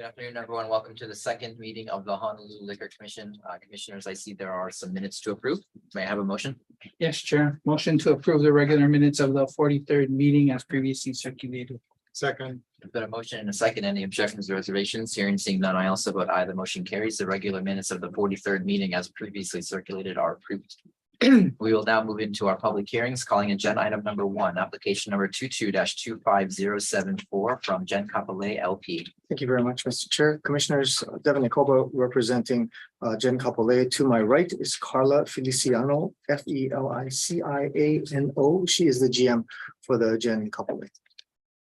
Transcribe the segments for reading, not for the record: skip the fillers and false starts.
Good afternoon, everyone. Welcome to the second meeting of the Honolulu Liquor Commission. Commissioners, I see there are some minutes to approve. May I have a motion? Yes, Chair. Motion to approve the regular minutes of the 43rd meeting as previously circulated. Second. There's been a motion and a second. Any objections or reservations? Hearing and seeing none, I also vote aye. The motion carries. The regular minutes of the 43rd meeting as previously circulated are approved. We will now move into our public hearings, calling agenda item number 1, application number 22-25074 from Jen Kapolei LP. Thank you very much, Mr. Chair. Commissioners, Devin Nicoba representing Jen Kapolei. To my right is Carla Feliciano, Feliciano. She is the GM for the Jen Kapolei.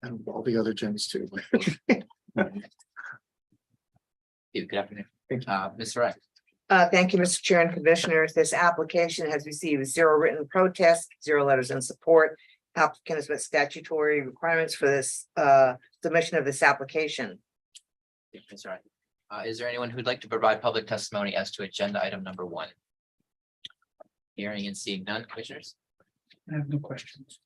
And all the other Jens too. Good afternoon. Thank Ms. Wright. Thank you, Mr. Chair and Commissioners. This application has received 0 written protests, 0 letters in support. Applicant has met statutory requirements for this submission of this application. Ms. Wright. Is there anyone who'd like to provide public testimony as to agenda item number 1? Hearing and seeing none, commissioners. I have no questions.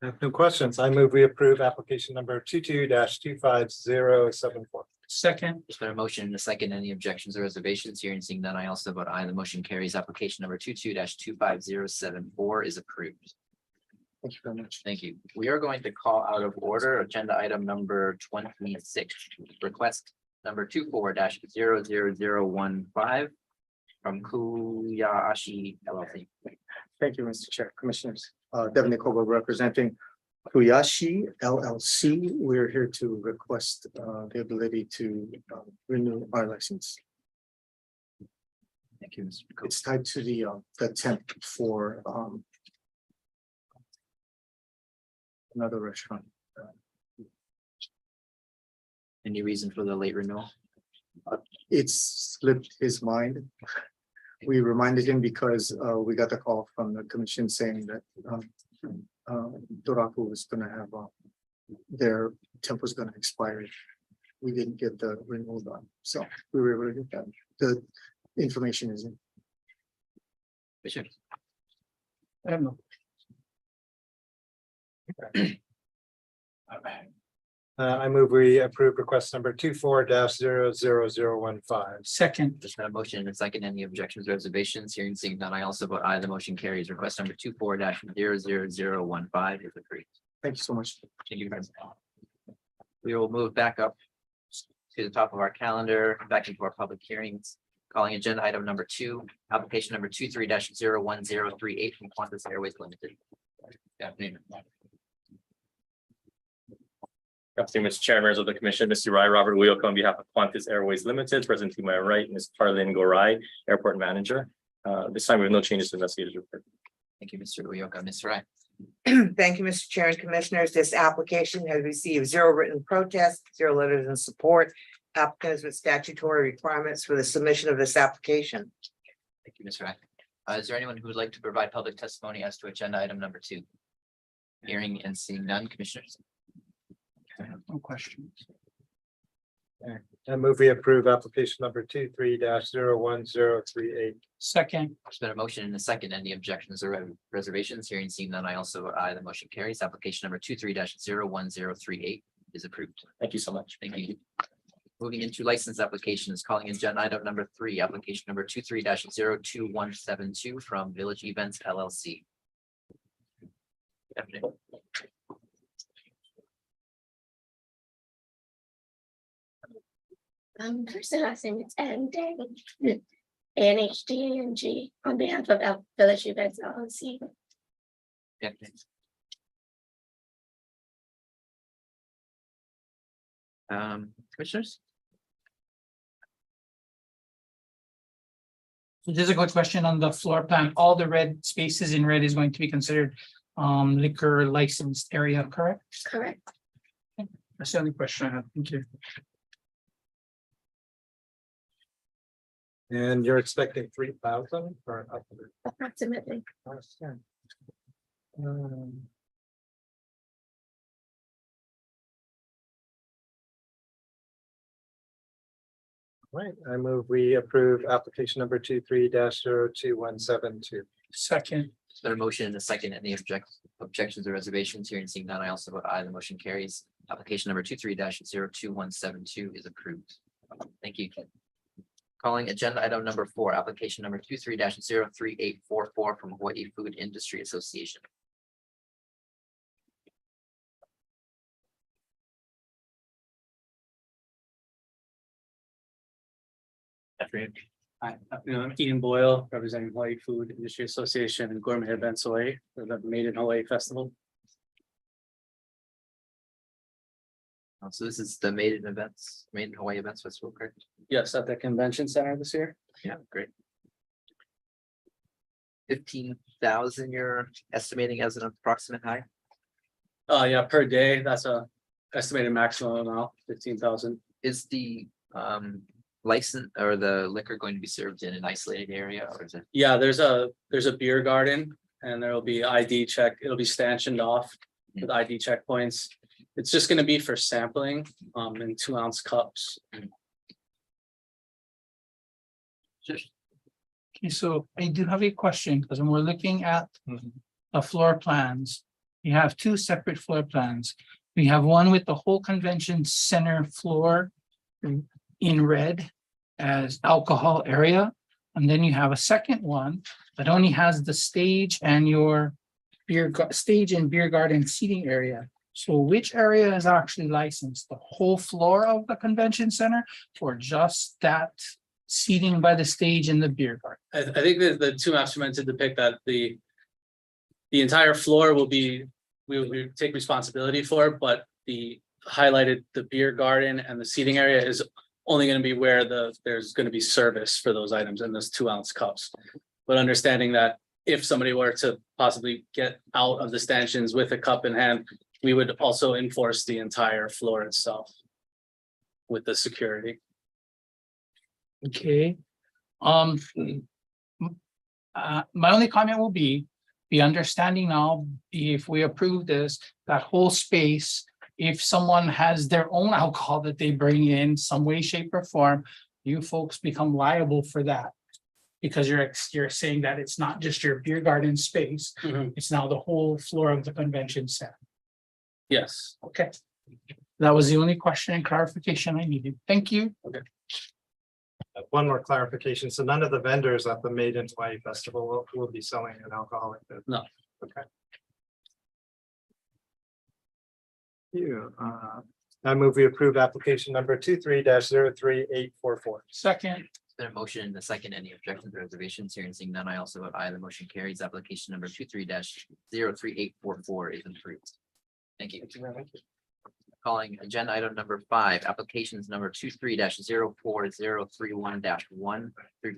I have no questions. I move we approve application number 22-25074. Second, There's been a motion and a second. Any objections or reservations? Hearing and seeing none, I also vote aye. The motion carries. Application number 22-25074 is approved. Thank you very much. Thank you. We are going to call out of order agenda item number 26, request number 24-00015 from Kuyashi LLC. Thank you, Mr. Chair. Commissioners, Devin Nicoba representing Kuyashi LLC. We're here to request the ability to renew our license. Thank you, Mr. Coates. It's tied to the temp for another restaurant. Any reason for the late renewal? It's slipped his mind. We reminded him because we got the call from the commission saying that Doraku was gonna have their temp was gonna expire. We didn't get the renewal done, so we were able to get that. The information is in. Sure. I have no. I move we approve request number 24-00015. Second, There's been a motion and a second. Any objections, reservations? Hearing and seeing none, I also vote aye. The motion carries. Request number 24-00015 is approved. Thank you so much. Thank you very much. We will move back up to the top of our calendar, back into our public hearings, calling agenda item number 2, application number 23-01038 from Qantas Airways Limited. Good afternoon. Good afternoon, Mr. Chair, members of the commission, Mr. Rai, Robert Uyoka on behalf of Qantas Airways Limited, present to my right, Ms. Carlin Gorai, airport manager. This time we have no changes to investigators report. Thank you, Mr. Uyoka. Ms. Rai. Thank you, Mr. Chair and Commissioners. This application has received 0 written protests, 0 letters in support. Applicant has met statutory requirements for the submission of this application. Thank you, Ms. Rai. Is there anyone who would like to provide public testimony as to agenda item number 2? Hearing and seeing none, commissioners. I have no questions. I move we approve application number 23-01038. Second, There's been a motion and a second. Any objections or reservations? Hearing and seeing none, I also vote aye. The motion carries. Application number 23-01038 is approved. Thank you so much. Thank you. Moving into license applications, calling agenda item number 3, application number 23-02172 from Village Events LLC. Good afternoon. First and last name is N-Dang, ANHDANG, on behalf of Village Events LLC. Good afternoon. Commissioners? so just a quick question on the floor plan. All the red spaces in red is going to be considered liquor licensed area, correct? Correct. That's the only question I have. Thank you. And you're expecting 3,000 or up to Approximately. Right, I move we approve application number 23-02172. Second, There's been a motion and a second. Any objections or reservations? Hearing and seeing none, I also vote aye. The motion carries. Application number 23-02172 is approved. Thank you, Ken. Calling agenda item number 4, application number 23-03844 from Hawaii Food Industry Association. Afternoon. Hi, I'm Ian Boyle, representing Hawaii Food Industry Association and Gourmet Events Hawaii for the Made in Hawaii Festival. So this is the Made in Hawaii Events Festival, correct? Yes, at the convention center this year. Yeah, great. 15,000 you're estimating as an approximate high? Yeah, per day, that's a estimated maximum amount, 15,000. Is the license or the liquor going to be served in an isolated area, or is it? Yeah, there's a beer garden and there will be ID check. It'll be stanchioned off with ID checkpoints. It's just gonna be for sampling in 2-ounce cups. Okay, so I do have a question, because when we're looking at the floor plans, you have 2 separate floor plans. We have one with the whole convention center floor in red as alcohol area. And then you have a second one that only has the stage and your stage and beer garden seating area. So which area is actually licensed? The whole floor of the convention center, or just that seating by the stage and the beer garden? I think that the 2 maps are meant to depict that the entire floor will be, we take responsibility for, but the highlighted, the beer garden and the seating area is only going to be where there's going to be service for those items in those 2-ounce cups. But understanding that if somebody were to possibly get out of the stanchions with a cup in hand, we would also enforce the entire floor itself with the security. Okay. My only comment will be the understanding now, if we approve this, that whole space, if someone has their own alcohol that they bring in some way, shape or form, you folks become liable for that. Because you're saying that it's not just your beer garden space, it's now the whole floor of the convention center. Yes. Okay. That was the only question and clarification I needed. Thank you. One more clarification. So none of the vendors at the Made in Hawaii Festival will be selling an alcoholic beverage? No. Okay. I move we approve application number 23-03844. Second. There's been a motion and a second. Any objections or reservations? Hearing and seeing none, I also vote aye. The motion carries. Application number 23-03844 is approved. Thank you. Calling agenda item number 5, applications number 23-04031-1 through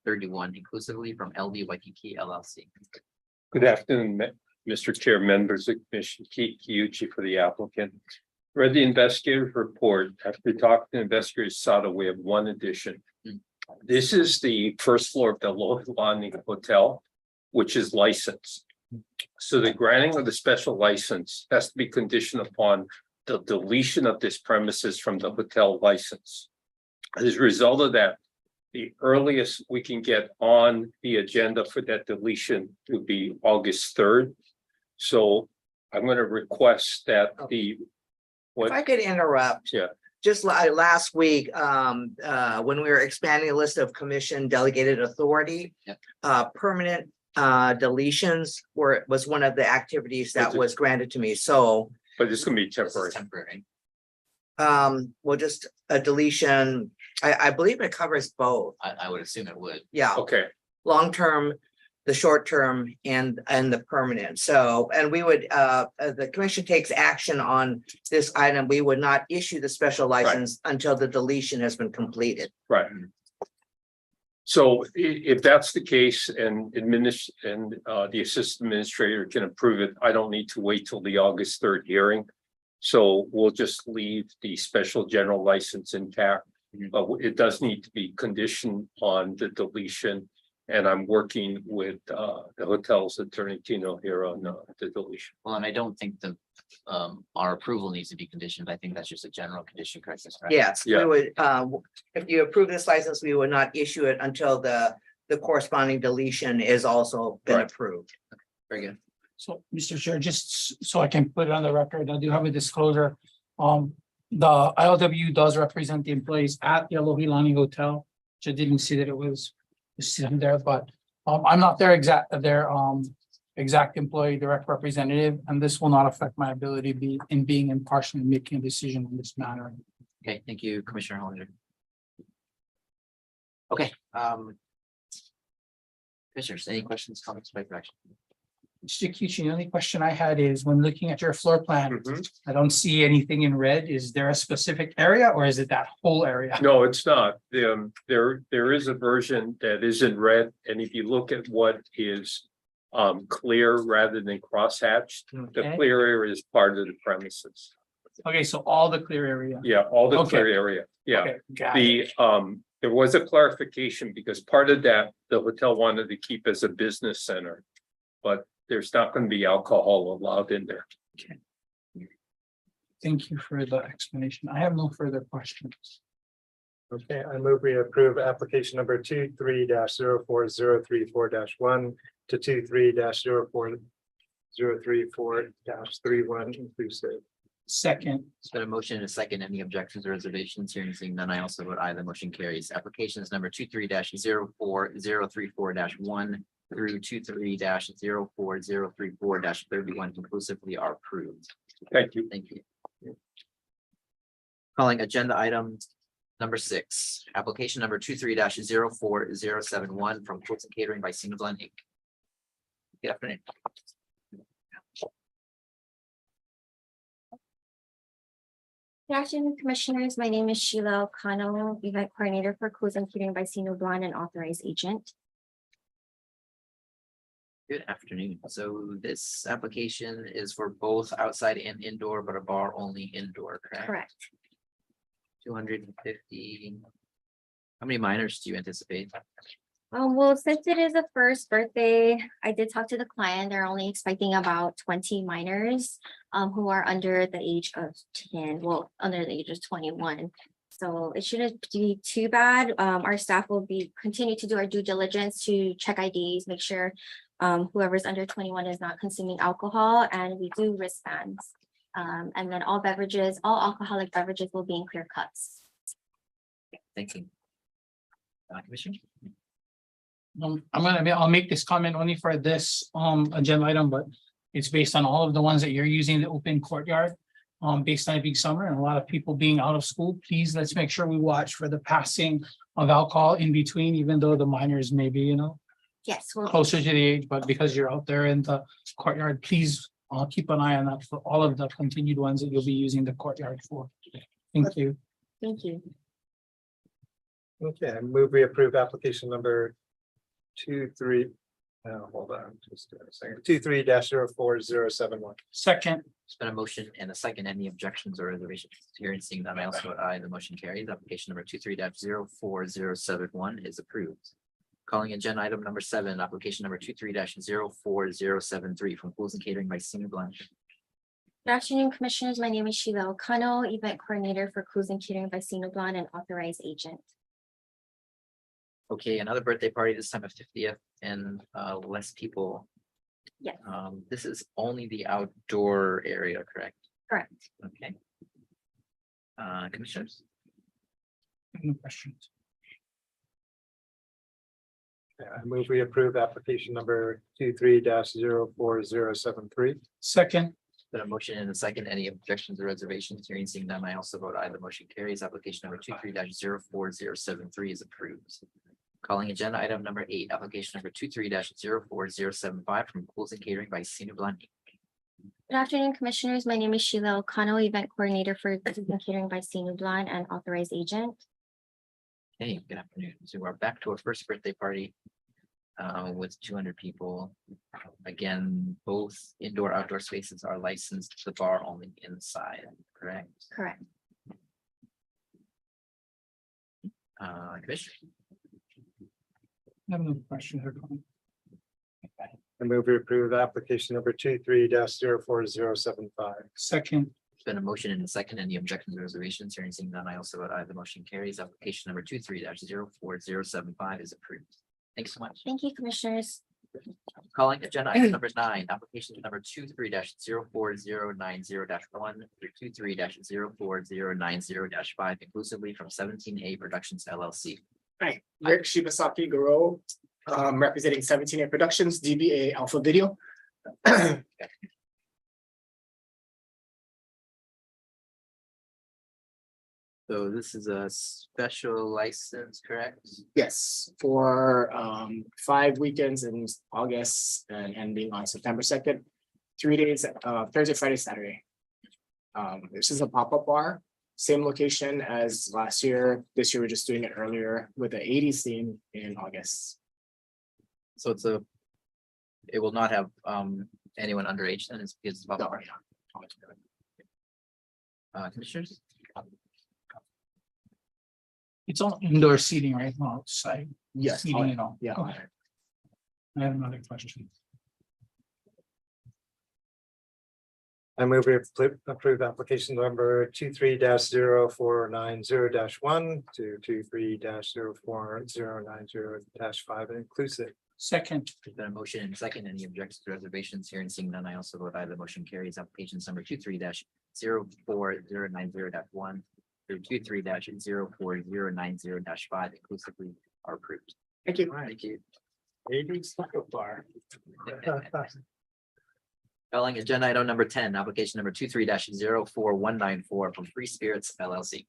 23-04034-31 inclusively from LD Waikiki LLC. Good afternoon, Mr. Chair, members of the Commission, Keith Kiyuchi for the applicant. Read the investigator's report. After talking to investigators, saw that we have one addition. This is the first floor of the Lohelani Hotel, which is licensed. So the granting of the special license has to be conditioned upon the deletion of this premises from the hotel license. As a result of that, the earliest we can get on the agenda for that deletion would be August 3rd. So I'm going to request that If I could interrupt. Yeah. Just last week, when we were expanding the list of commission delegated authority. Yep. Permanent deletions was one of the activities that But it- was granted to me. So But it's going to be This is temporary. temporary. well, just a deletion. I believe it covers both. I would assume it would. Yeah, Okay, long-term, the short-term and the permanent. So, and we would, the commission takes action on this item. We would not issue the special license until the deletion has been completed. right. So if that's the case and the assistant administrator can approve it, I don't need to wait till the August 3rd hearing. So we'll just leave the special general license intact, but it does need to be conditioned on the deletion. And I'm working with the hotel's attorney Tino here on the deletion. Well, and I don't think our approval needs to be conditioned. I think that's just a general condition, correct? Yes, we Yeah. would, if you approve this license, we would not issue it until the the corresponding deletion is also been Right. approved. Very good. So, Mr. Chair, just so I can put it on the record, I do have a disclosure. The ILW does represent the employees at the Alohi Hotel. Which I didn't see that it was sitting there, but I'm not their exact employee, direct representative, and this will not affect my ability in being impartial in making a decision on this matter. Okay, thank you, Commissioner Hollander. Okay, commissioners, any questions, comments, by direction? Mr. Kiuchi, the only question I had is when looking at your floor plan, Mhm. I don't see anything in red. Is there a specific area or is it that whole area? No, it's not. There is a version that is in red, and if you look at what is clear rather than crosshatched, the Okay. clear area is part of the premises. Okay, so all the clear area. Yeah, all the Okay. clear area. Yeah. Okay, got it. There was a clarification because part of that, the hotel wanted to keep as a business center. But there's not going to be alcohol allowed in there. Thank you for the explanation. I have no further questions. Okay, I move we approve application number 23-04034-1 to 23-04034-31 inclusive. Second, It's been a motion and a second. Any objections or reservations? Hearing seeing none, I also vote aye. The motion carries. Applications number 23-04034-1 through 23-04034-31 conclusively are approved. Thank you. Thank you. Calling agenda item number 6, application number 23-04071 from Quilts and Catering by Cineblan Inc. Good afternoon. Good afternoon, Commissioners. My name is Sheila O'Connell, event coordinator for Cruise and Catering by Sino Blonde and authorized agent. Good afternoon. So this application is for both outside and indoor, but a bar only indoor, correct? Correct. 250. How many minors do you anticipate? Well, since it is a first birthday, I did talk to the client. They're only expecting about 20 minors who are under the age of 10, well, under the age of 21. So it shouldn't be too bad. Our staff will continue to do our due diligence to check IDs, make sure whoever's under 21 is not consuming alcohol, and we do wristbands. And then all alcoholic beverages will be in clear cups. Thank you. Commissioner? I'll make this comment only for this agenda item, but it's based on all of the ones that you're using the open courtyard. Based on it being summer and a lot of people being out of school, please let's make sure we watch for the passing of alcohol in between, even though the minors may be, Yes, well, closer to the age, but because you're out there in the courtyard, please keep an eye on that for all of the continued ones that you'll be using the courtyard for. Thank you. thank you. Okay, I move we approve application number 23. Hold on, just a second. 23-04071. Second, It's been a motion and a second. Any objections or reservations? Hearing seeing none, I also vote aye. The motion carries. Application number 23-04071 is approved. Calling agenda item number 7, application number 23-04073 from Pools and Catering by Cineblan. Good afternoon, Commissioners. My name is Sheila O'Connell, event coordinator for Cruise and Catering by Sino Blonde and authorized agent. Okay, another birthday party, this time of 50th and less people. Yes. This is only the outdoor area, correct? Correct. Okay. Commissioners? no questions. Yeah, I move we approve application number 23-04073. Second, Been a motion and a second. Any objections or reservations? Hearing seeing none, I also vote aye. The motion carries. Application number 23-04073 is approved. Calling agenda item number 8, application number 23-04075 from Pools and Catering by Cineblan. Good afternoon, Commissioners. My name is Sheila O'Connell, event coordinator for Cruise and Catering by Sino Blonde and authorized agent. Hey, good afternoon. So we're back to our first birthday party with 200 people. Again, both indoor, outdoor spaces are licensed, the bar only inside, correct? Correct. Commissioner? I have no questions or comments. I move we approve application number 23-04075. Second, It's been a motion and a second. Any objections or reservations? Hearing seeing none, I also vote aye. The motion carries. Application number 23-04075 is approved. Thanks so much. Thank you, commissioners. Calling agenda item number 9, application number 23-04090-1 through 23-04090-5 inclusively from 17A Productions LLC. Hi, Rick Shibasaki Garo, representing 17A Productions, DBA Alpha Video. So this is a special license, correct? Yes, for 5 weekends in August and ending on September 2nd. 3 days, Thursday, Friday, Saturday. This is a pop-up bar, same location as last year. This year, we're just doing it earlier with the 80s theme in August. So it will not have anyone underage then, it's because it's No, about commissioners? It's all indoor seating, right? Not outside. Yes, Seating and all. yeah. Okay. I have another question. I move we approve application number 23-0490-1 to 23-04090-5 inclusive. Second, There's been a motion and second. Any objections to reservations? Hearing seeing none, I also vote aye. The motion carries. Applications number 23-04090-1 through 23-04090-5 inclusively are approved. Thank you. Thank you. 80s pop-up bar. Calling agenda item number 10, application number 23-04194 from Free Spirits LLC.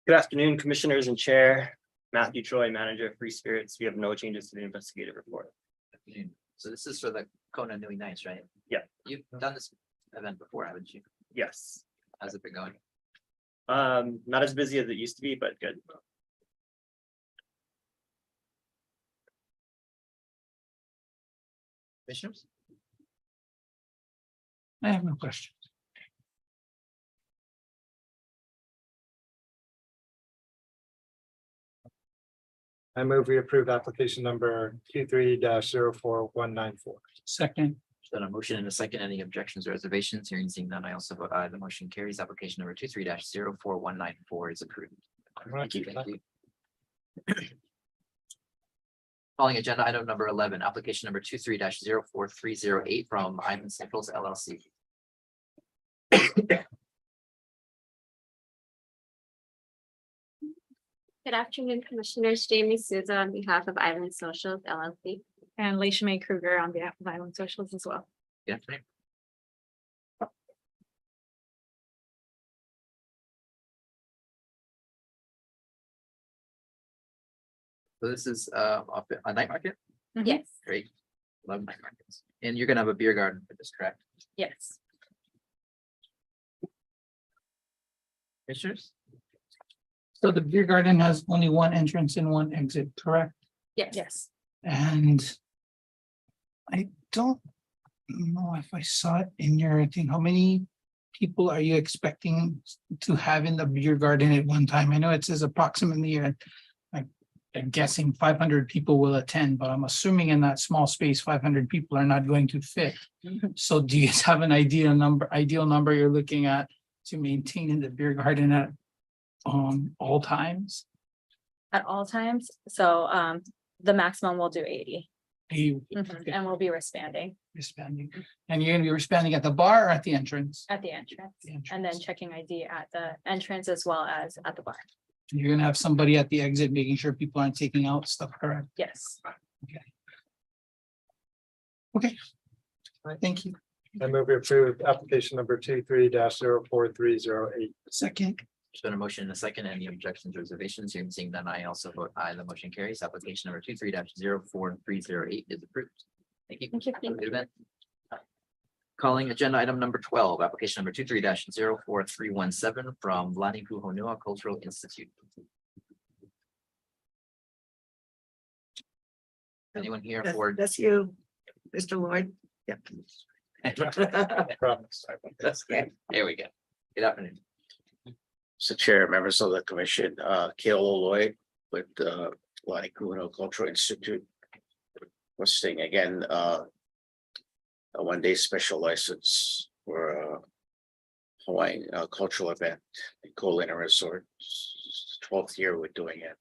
Good afternoon, commissioners and chair. Matthew Troy, manager of Free Spirits. We have no changes to the investigative report. So this is for the Kona Nui Nights, right? Yeah. You've done this event before, haven't you? Yes. How's it been going? Not as busy as it used to be, but good. Commissioners? I have no questions. I move we approve application number 23-04194. Second, There's been a motion and a second. Any objections or reservations? Hearing seeing none, I also vote aye. The motion carries. Application number 23-04194 is approved. Thank you. Thank you. Calling agenda item number 11, application number 23-04308 from Ivan Staples LLC. Good afternoon, Commissioners. Jamie Souza on behalf of Island Socials LLC. And Leisha May Kruger on behalf of Island Socials as well. Good afternoon. So this is a night market, Yes, great, love night markets, and you're gonna have a beer garden for this, correct? yes, Commissioners? so the beer garden has only one entrance and one exit, correct? yes. And I don't know if I saw it in your thing. How many people are you expecting to have in the beer garden at one time? I know it says approximately, I'm guessing 500 people will attend, but I'm assuming in that small space, 500 people are not going to fit. So do you have an ideal number you're looking at to maintain in the beer garden at all times? At all times. So the maximum will do 80. You And we'll be expanding expanding, and you're gonna be expanding at the bar or at the entrance? at the entrance. The And then entrance. checking ID at the entrance as well as at the bar. You're gonna have somebody at the exit making sure people aren't taking out stuff, correct? Yes. Okay, thank you. I move we approve application number 23-04308. Second, There's been a motion and a second. Any objections or reservations? Hearing seeing none, I also vote aye. The motion carries. Application number 23-04308 is approved. Thank you. Thank you. Have a good event. Calling agenda item number 12, application number 23-04317 from Lani Puhonua Cultural Institute. Anyone here for? That's you, Mr. Lloyd. Yep. Promise. There we go. Good afternoon. Mr. Chair, members of the commission, Kale Lloyd with LIQ Cultural Institute. Hosting again, a one-day special license for a Hawaiian cultural event in Ko Olina Resort. 12th year we're doing it.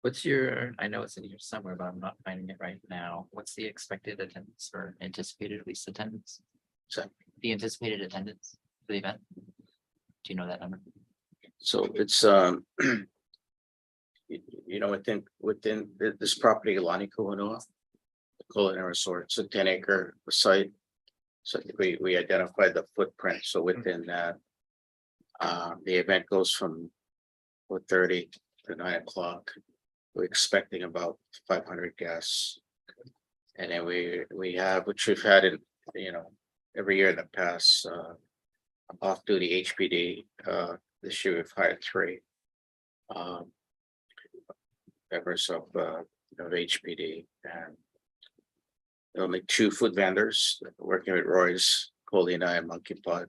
What's your, I know it's in here somewhere, but I'm not finding it right now. What's the expected attendance or anticipated at least attendance? So, The anticipated attendance for the event? Do you know that number? so it's, you know, within this property, Lani Kuanoa, the culinary resort, it's a 10-acre site. So we identified the footprint, so within that, the event goes from 4:30 to 9 o'clock. We're expecting about 500 guests. And then we have, which we've had in, you know, every year in the past, off-duty HPD, this year we've hired 3. Members of HPD, and only 2 food vendors working with Roy's, Colina and Monkey Pod.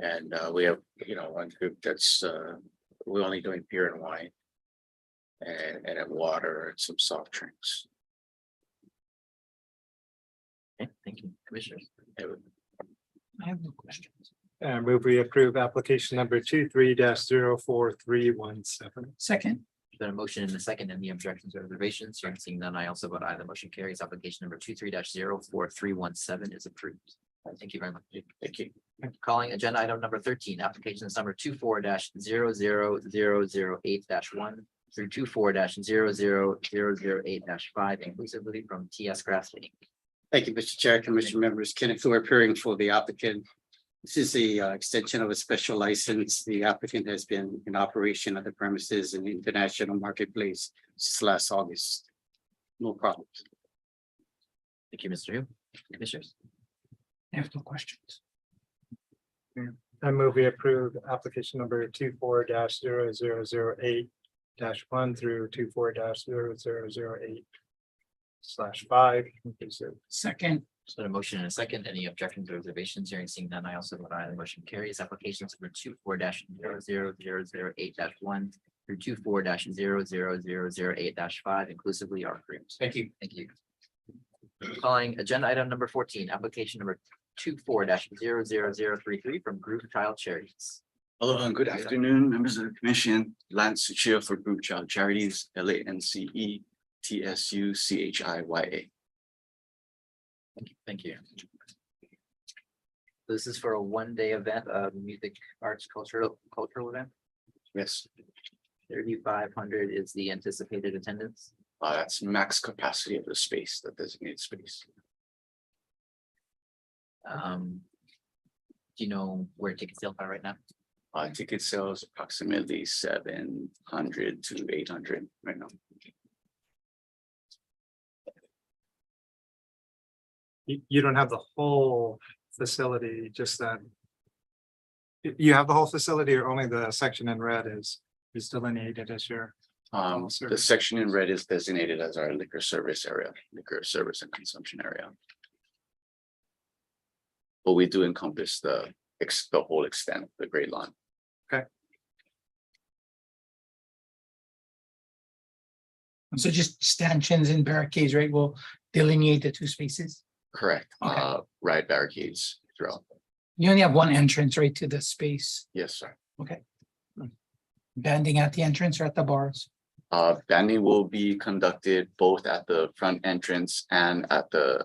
And we have, you know, one group that's we're only doing beer and wine and water and some soft drinks. Okay, thank you, commissioners. I have no questions. Move we approve application number 23-04317. Second, There's been a motion in the second, and the objections or reservations, hearing seeing none, I also vote aye, the motion carries. Application number 23-04317 is approved. Thank you very much. Thank you. Calling agenda item number 13, applications number 24-00008-1 through 24-00008-5, inclusively from TS Crafts Inc. Thank you, Mr. Chair, Commission members. Kenneth Fu appearing for the applicant. This is the extension of a special license. The applicant has been in operation at the premises in the international marketplace since last August. No problem. Thank you, Mr. Hu. Commissioners. I have no questions. I move we approve application number 24-0008-1 through 24-0008/5. inclusive. Second, There's been a motion and a second. Any objections or reservations? Hearing seeing none, I also vote aye, the motion carries. Applications number 24-00008-1 through 24-00008-5 inclusively are approved. Thank you. Thank you. Calling agenda item number 14, application number 24-00033 from Group Child Charities. Hello and good afternoon, members of the commission. Lance Suchio for Group Child Charities, LANCETSUCHIYA. Thank you. This is for a one-day event, music, arts, cultural event. Yes, 3,500 is the anticipated attendance. that's max capacity of the space, the designated space. Do you know where ticket sales are right now? Ticket sales approximately 700 to 800 right now. You don't have the whole facility, just that. You have the whole facility, or only the section in red is delineated as your. The section in red is designated as our liquor service area, liquor service and consumption area. But we do encompass the whole extent of the Great Lawn. so just stanchions and barricades, right, will delineate the 2 spaces. Correct. Okay. Ride barricades throughout. You only have one entrance, right, to the space. Yes, sir. Okay. Banding at the entrance or at the bars? Banding will be conducted both at the front entrance and at the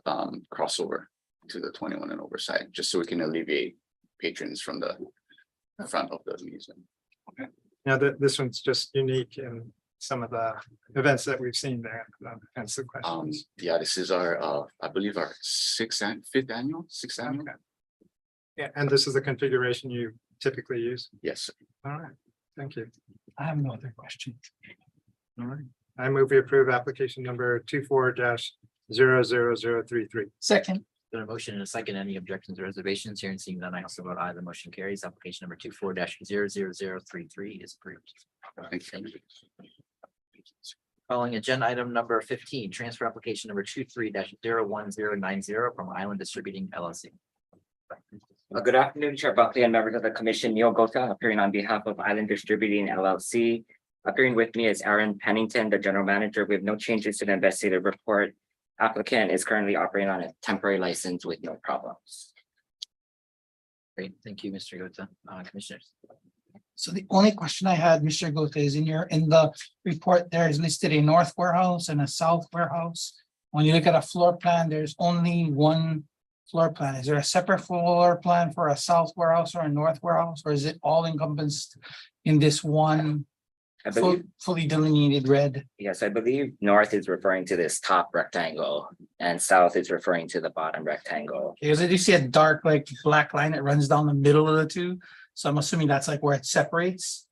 crossover to the 21 and over side, just so we can alleviate patrons from the front of the museum. Now, this one's just unique in some of the events that we've seen there. Hence the questions. Yeah, this is our, I believe our 6th and 5th annual. Okay. Yeah, and this is the configuration you typically use. Yes, sir. All right, thank you. I have no other questions. All right. I move we approve application number 24-00033. Second, Been a motion and a second. Any objections or reservations? Hearing seeing none, I also vote aye, the motion carries. Application number 24-00033 is approved. Thank you. Calling agenda item number 15, transfer application number 23-01090 from Island Distributing LLC. Good afternoon, Chair Buckley and members of the commission. Neil Gota appearing on behalf of Island Distributing LLC. Appearing with me is Aaron Pennington, the general manager. We have no changes to the investigative report. Applicant is currently operating on a temporary license with no problems. Great, thank you, Mr. Gota. Commissioners. So the only question I had, Mr. Gota, is in the report, there is listed a north warehouse and a south warehouse. When you look at a floor plan, there's only one floor plan. Is there a separate floor plan for a south warehouse or a north warehouse, or is it all encompassed in this one I believe, fully delineated red? yes, I believe north is referring to this top rectangle and south is referring to the bottom rectangle. Because I do see a dark, like, black line that runs down the middle of the two. So I'm assuming that's like where it separates.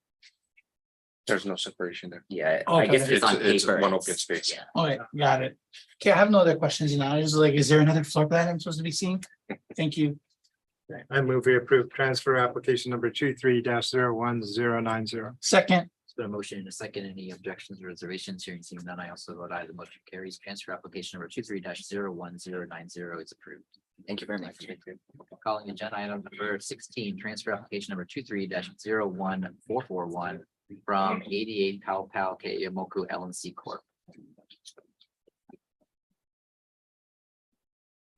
There's no separation there. Yeah, I Okay. guess it's on It's paper. one it's- open space. Yeah. Okay, got it. Okay, I have no other questions now. It's like, is there another floor plan I'm supposed to be seeing? Thank you. I move we approve transfer application number 23-01090. Second, It's been a motion and a second. Any objections or reservations? Hearing seeing none, I also vote aye. The motion carries. Transfer application number 23-01090 is approved. Thank you very much. Calling agenda item number 16, transfer application number 23-01441 from 88 Pao Pao Ke'emoku LNC Corp.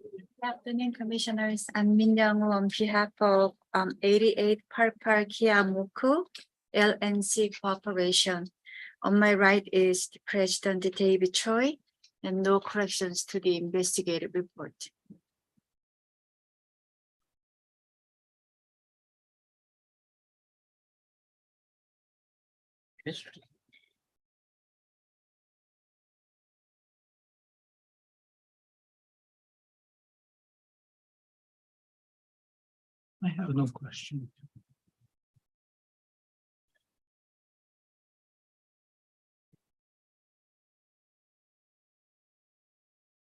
Good afternoon, Commissioners. I'm Min Young on behalf of 88 Park Kiamuku LNC Corporation. On my right is the President David Choi, and no corrections to the investigative report. Commissioners. I have no question.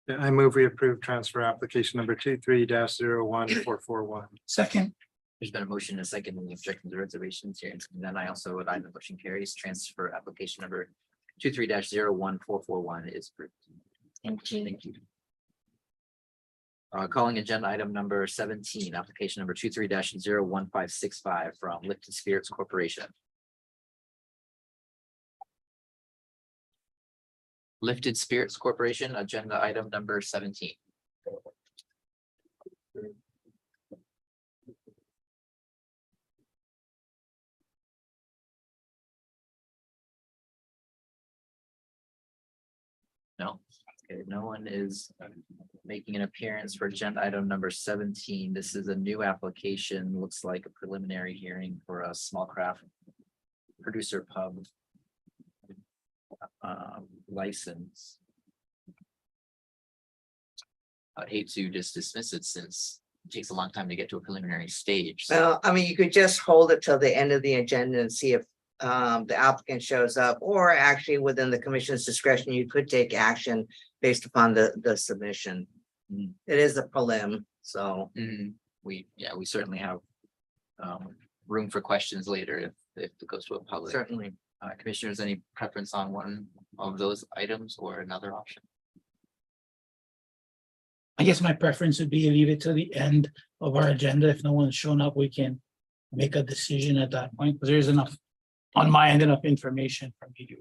I move we approve transfer application number 23-01441. Second, There's been a motion and a second. Any objections or reservations? Hearing seeing none, I also vote aye. The motion carries. Transfer application number 23-01441 is approved. Thank you. Thank you. Calling agenda item number 17, application number 23-01565 from Lifted Spirits Corporation. Lifted Spirits Corporation, agenda item number 17. No, okay, no one is making an appearance for agenda item number 17. This is a new application, looks like a preliminary hearing for a small craft producer pub license. I'd hate to just dismiss it since it takes a long time to get to a preliminary stage. So Well, I mean, you could just hold it till the end of the agenda and see if the applicant shows up, or actually within the commission's discretion, you could take action based upon the submission. Mm. It is a prelim, so. we certainly have room for questions later if it goes to a public. Certainly. Commissioners, any preference on one of those items or another option? I guess my preference would be leave it to the end of our agenda. If no one's shown up, we can make a decision at that point, because there's enough on my end, enough information for me to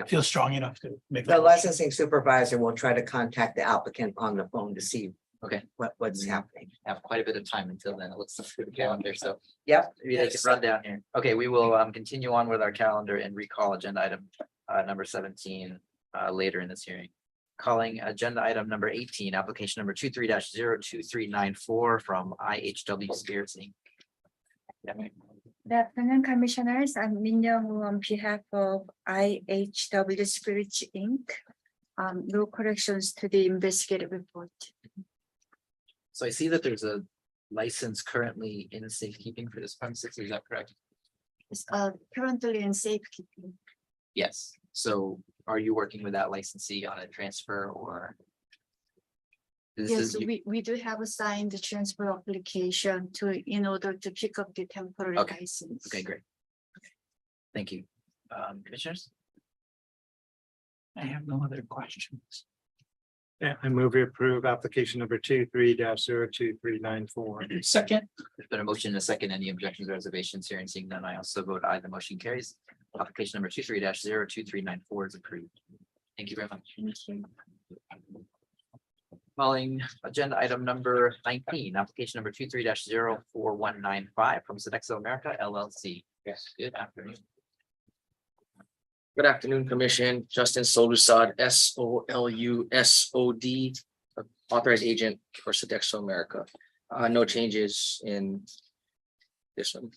feel strong enough to make. The licensing supervisor will try to contact the applicant on the phone to see Okay, what's happening. have quite a bit of time until then. It looks through the calendar, so Yep. maybe they can run down here. Okay, we will continue on with our calendar and recall agenda item number 17 later in this hearing. Calling agenda item number 18, application number 23-02394 from IHW Spirits Inc. Yeah. Good afternoon, Commissioners. I'm Min Young on behalf of IHW Spirits Inc. No corrections to the investigative report. So I see that there's a license currently in safekeeping for this premises. Is that correct? It's currently in safekeeping. Yes. So are you working with that licensee on a transfer or? This Yes, is, we do have assigned the transfer application in order to pick up the temporary Okay. license. okay, great. Okay. Thank you. Commissioners? I have no other questions. Yeah, I move we approve application number 23-02394. Second, There's been a motion and a second. Any objections, or reservations? Hearing seeing none, I also vote aye. The motion carries. Application number 23-02394 is approved. Thank you very much. Thank you. Calling agenda item number 19, application number 23-04195 from Sodexo America LLC. Yes. Good afternoon. Good afternoon, Commission. Justin Solusod, SOLUSOD, authorized agent for Sodexo America. No changes in this one.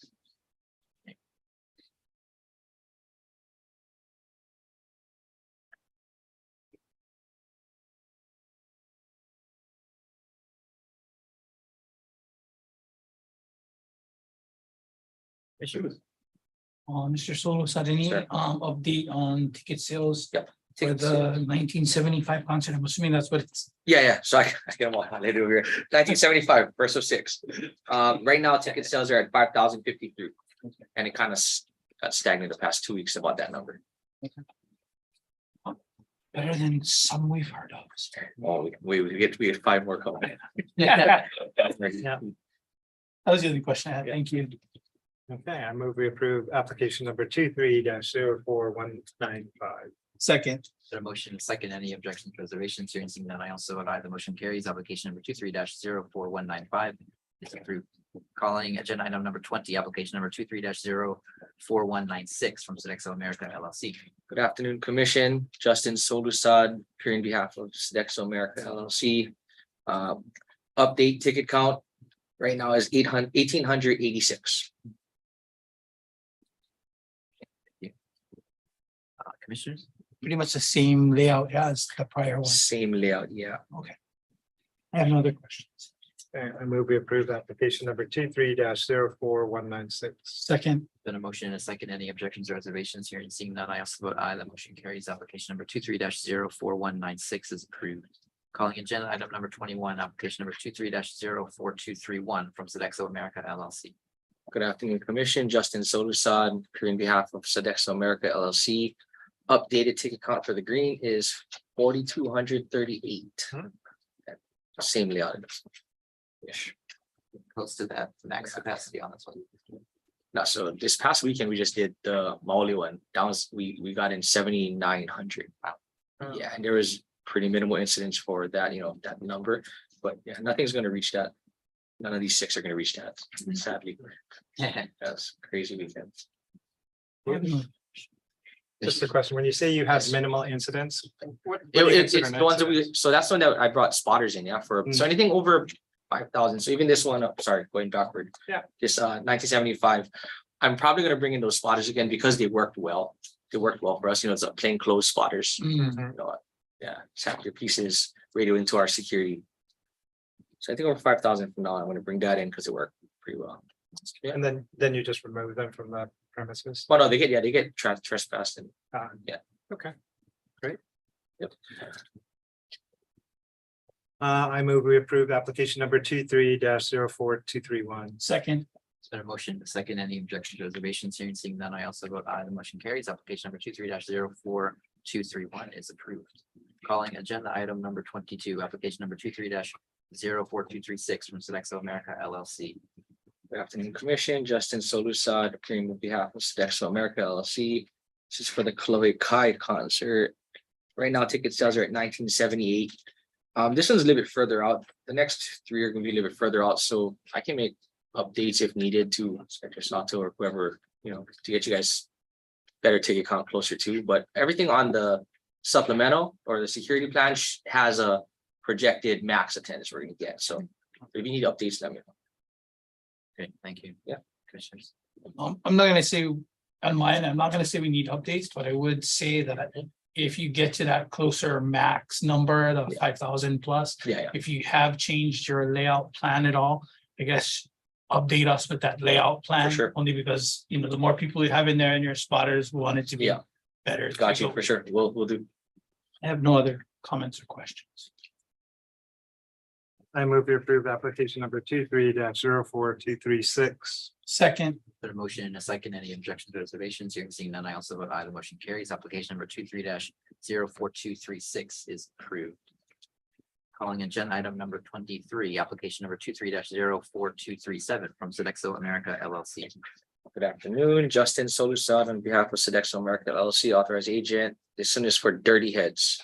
Mr. Solis, had any Sure. update on ticket sales? Yep. For the 1975 concert? I'm assuming that's what it's. Yeah. So I get them all later over here. 1975, verse of 6. Right now, ticket sales are at 5,053. And it kind of got stagnant the past 2 weeks about that number. Better than some we've heard of. Oh, we get 5 more coming. Yeah, Yeah. that was the only question I had. Thank you. Okay, I move we approve application number 23-04195. Second. There a motion and second, any objections, reservations, hearing seeing none, I also vote aye, the motion carries. Application number 23-04195 is approved. Calling agenda item number 20, application number 23-04196 from Sodexo America LLC. Good afternoon, Commission. Justin Solusod, appearing on behalf of Sodexo America LLC. Update ticket count right now is 1,886. Commissioners? Pretty much the same layout as the prior one. Same layout, yeah. I have no other questions. Okay, I move we approve application number 23-04196. Second. Been a motion and a second, any objections, or reservations, hearing seeing none, I also vote aye, the motion carries. Application number 23-04196 is approved. Calling agenda item number 21, application number 23-04231 from Sodexo America LLC. Good afternoon, Commission. Justin Solusod, appearing on behalf of Sodexo America LLC. Updated ticket count for the green is 4,238. Same layout. Ish. Close to that max capacity on this one. No, so this past weekend, we just did the Maoli one. That was, we got in 7,900. Yeah, and there was pretty minimal incidents for that, that number, but yeah, nothing's gonna reach that. None of these 6 are gonna reach that, sadly. That's crazy weekend. Just a question, when you say you have minimal incidents. What do you It's consider the an ones that incident? so that's one that I brought spotters in, yeah, so anything over 5,000, so even this one, sorry, going backward. Yeah. This 1975, I'm probably gonna bring in those spotters again because they worked well. They worked well for us, it's a plain clothes spotters. Yeah, snap your pieces, radio into our security. So I think over 5,000 from now, I'm gonna bring that in because it worked pretty well. Yeah. And then you just remove them from the premises. Well, no, they get trespassed and yeah. Okay, great. Yep. I move we approve application number 23-04231. Second. It's been a motion and a second, any objections, reservations, hearing seeing none, I also vote aye, the motion carries. Application number 23-04231 is approved. Calling agenda item number 22, application number 23-04236 from Sodexo America LLC. Good afternoon, Commission. Justin Solusod, appearing on behalf of Sodexo America LLC. This is for the Chloe Kai concert. Right now, ticket sales are at 1978. This one's a little bit further out. The next 3 are gonna be a little bit further out, so I can make updates if needed to Inspector Sato or whoever, to get you guys better ticket count closer to, but everything on the supplemental or the security plan has a projected max attendance we're gonna get. So if you need updates, let me know. Okay, thank you. Yeah. Commissioners. I'm not gonna say on mine, I'm not gonna say we need updates, but I would say that if you get to that closer max number, the 5,000 plus, Yeah. if you have changed your layout plan at all, I guess update us with that layout plan. sure. Only because, the more people you have in there and your spotters want it to be Yeah. better. Got you for sure. We'll do. I have no other comments or questions. I move to approve application number 23-04236. Second. Put a motion in a second, any objections, reservations, hearing seeing none, I also vote aye, the motion carries. Application number 23-04236 is approved. Calling agenda item number 23, application number 23-04237 from Sodexo America LLC. Good afternoon, Justin Solusod on behalf of Sodexo America LLC, authorized agent. This one is for Dirty Heads.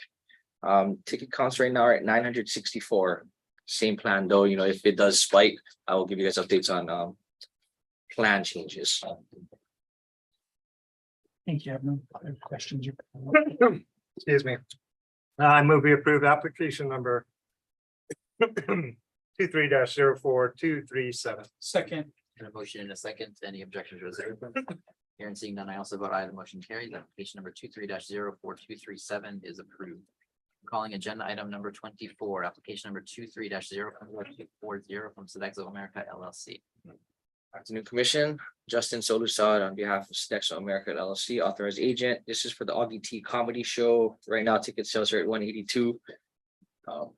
Ticket counts right now are at 964. Same plan though, you know, if it does spike, I will give you guys updates on plan changes. Thank you. I have no other questions. Excuse me. I move we approve application number 23-04-237. Second, And a motion in a second. Any objections or reservations? Hearing seeing none, I also vote aye. The motion carries. Application number 23-04-237 is approved. Calling agenda item number 24, application number 23-04-240 from Sodexo America LLC. Afternoon, Commission. Justin Solusad on behalf of Stexo America LLC, authorized agent. This is for the Augie T Comedy Show. Right now, ticket sales are at 182.